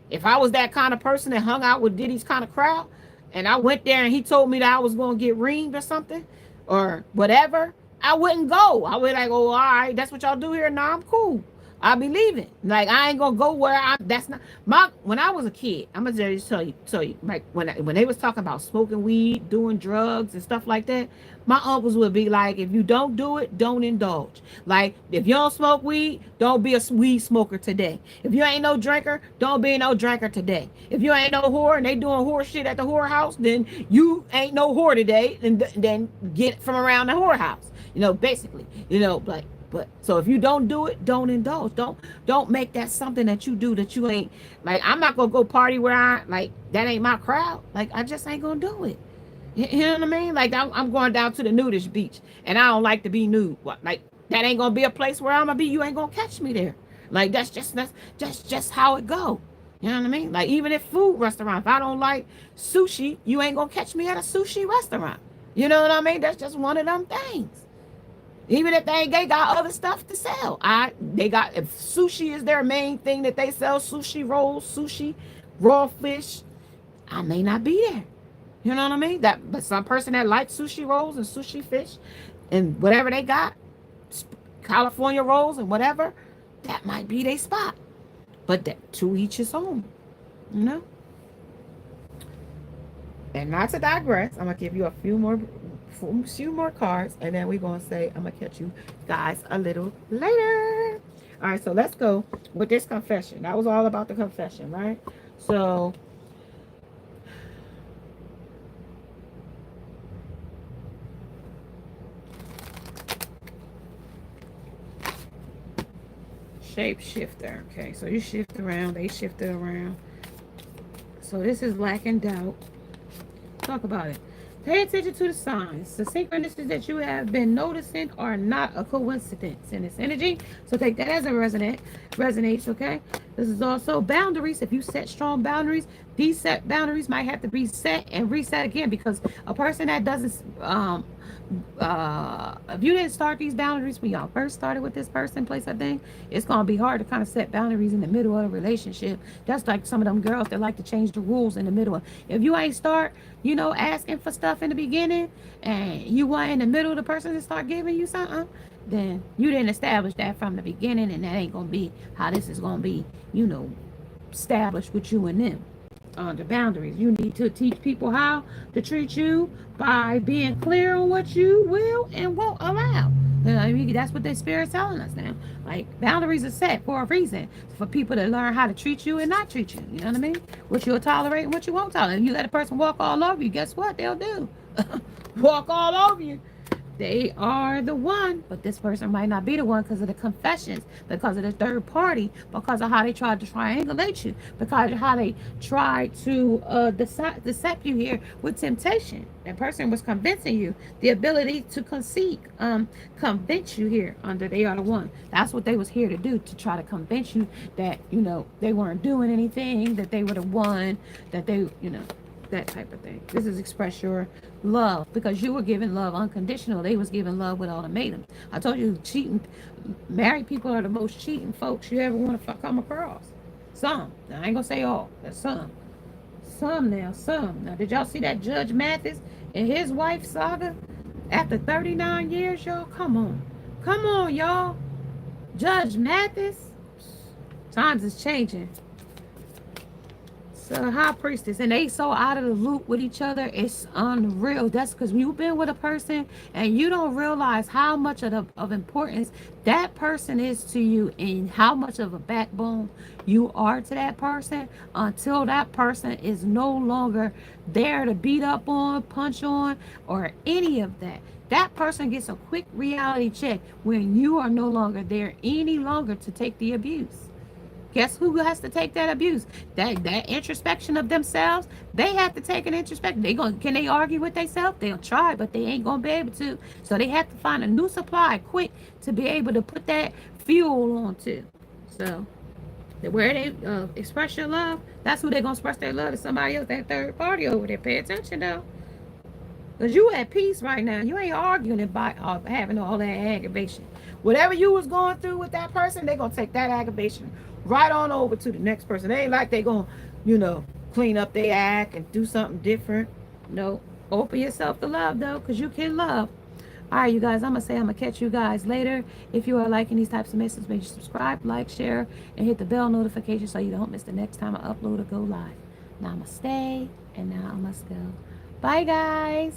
if I was that kind of person that hung out with Diddy's kind of crowd, and I went there and he told me that I was going to get reamed or something, or whatever, I wouldn't go. I would like, oh, all right, that's what y'all do here? Nah, I'm cool. I'll be leaving. Like, I ain't gonna go where that's not my. When I was a kid, I'm gonna just tell you, like when they was talking about smoking weed, doing drugs and stuff like that, my uncles would be like, if you don't do it, don't indulge. Like, if you don't smoke weed, don't be a weed smoker today. If you ain't no drinker, don't be no drinker today. If you ain't no whore and they doing whore shit at the whore house, then you ain't no whore today, and then get from around the whore house. Basically, like. But so if you don't do it, don't indulge. Don't make that something that you do that you ain't. Like, I'm not gonna go party where that ain't my crowd. Like, I just ain't gonna do it. You know what I mean? Like, I'm going down to the nudist beach, and I don't like to be nude. Like, that ain't gonna be a place where I'm gonna be. You ain't gonna catch me there. Like, that's just how it go. You know what I mean? Like, even at food restaurant, if I don't like sushi, you ain't gonna catch me at a sushi restaurant. You know what I mean? That's just one of them things. Even if they got other stuff to sell. If sushi is their main thing that they sell, sushi rolls, sushi, raw fish, I may not be there. You know what I mean? But some person that likes sushi rolls and sushi fish and whatever they got, California rolls and whatever, that might be their spot. But that, to each his own, And not to digress, I'm gonna give you a few more cards, and then we're gonna say I'm gonna catch you guys a little later. All right, so let's go with this confession. That was all about the confession, right? So shapeshifter. Okay, so you shift around, they shifted around. So this is lack and doubt. Talk about it. Pay attention to the signs. The synchronicities that you have been noticing are not a coincidence in this energy. So take that as a resonates, okay? This is also boundaries. If you set strong boundaries, these set boundaries might have to be set and reset again, because a person that doesn't if you didn't start these boundaries when y'all first started with this person, place, I think it's gonna be hard to kind of set boundaries in the middle of a relationship. That's like some of them girls that like to change the rules in the middle. If you ain't start, asking for stuff in the beginning, and you want in the middle of the person to start giving you something, then you didn't establish that from the beginning, and that ain't gonna be how this is gonna be, established with you and them. The boundaries. You need to teach people how to treat you by being clear on what you will and won't allow. I mean, that's what the spirit's telling us now. Like, boundaries are set for a reason, for people to learn how to treat you and not treat you. You know what I mean? What you'll tolerate and what you won't tolerate. If you let a person walk all over you, guess what they'll do? Walk all over you. They are the one, but this person might not be the one, because of the confessions, because of the third party, because of how they tried to triangulate you, because of how they tried to decept you here with temptation. That person was convincing you, the ability to convince you here under they are the one. That's what they was here to do, to try to convince you that, they weren't doing anything, that they were the one, that they, that type of thing. This is express your love, because you were giving love unconditional. They was giving love with ultimatums. I told you, cheating, married people are the most cheating folks you ever want to come across. Some. Now, I ain't gonna say all. That's some. Some. Now, did y'all see that Judge Mathis and his wife saga? After 39 years, y'all? Come on. Come on, y'all. Judge Mathis. Times is changing. High priestess, and they so out of the loop with each other, it's unreal. That's because you've been with a person and you don't realize how much of importance that person is to you, and how much of a backbone you are to that person, until that person is no longer there to beat up on, punch on, or any of that. That person gets a quick reality check when you are no longer there any longer to take the abuse. Guess who has to take that abuse? That introspection of themselves. They have to take an introspection. Can they argue with themselves? They'll try, but they ain't gonna be able to. So they have to find a new supply quick to be able to put that fuel onto. So where they express your love, that's who they're gonna express their love to, somebody else, that third party over there. Pay attention though. Because you at peace right now. You ain't arguing about having all that aggravation. Whatever you was going through with that person, they're going to take that aggravation right on over to the next person. They ain't like they going to, clean up their act and do something different. No. Open yourself to love, though, because you can love. All right, you guys, I'm going to catch you guys later. If you are liking these types of messages, make sure you subscribe, like, share, and hit the bell notification so you don't miss the next time I upload or go live. Namaste, and now I must go. Bye, guys.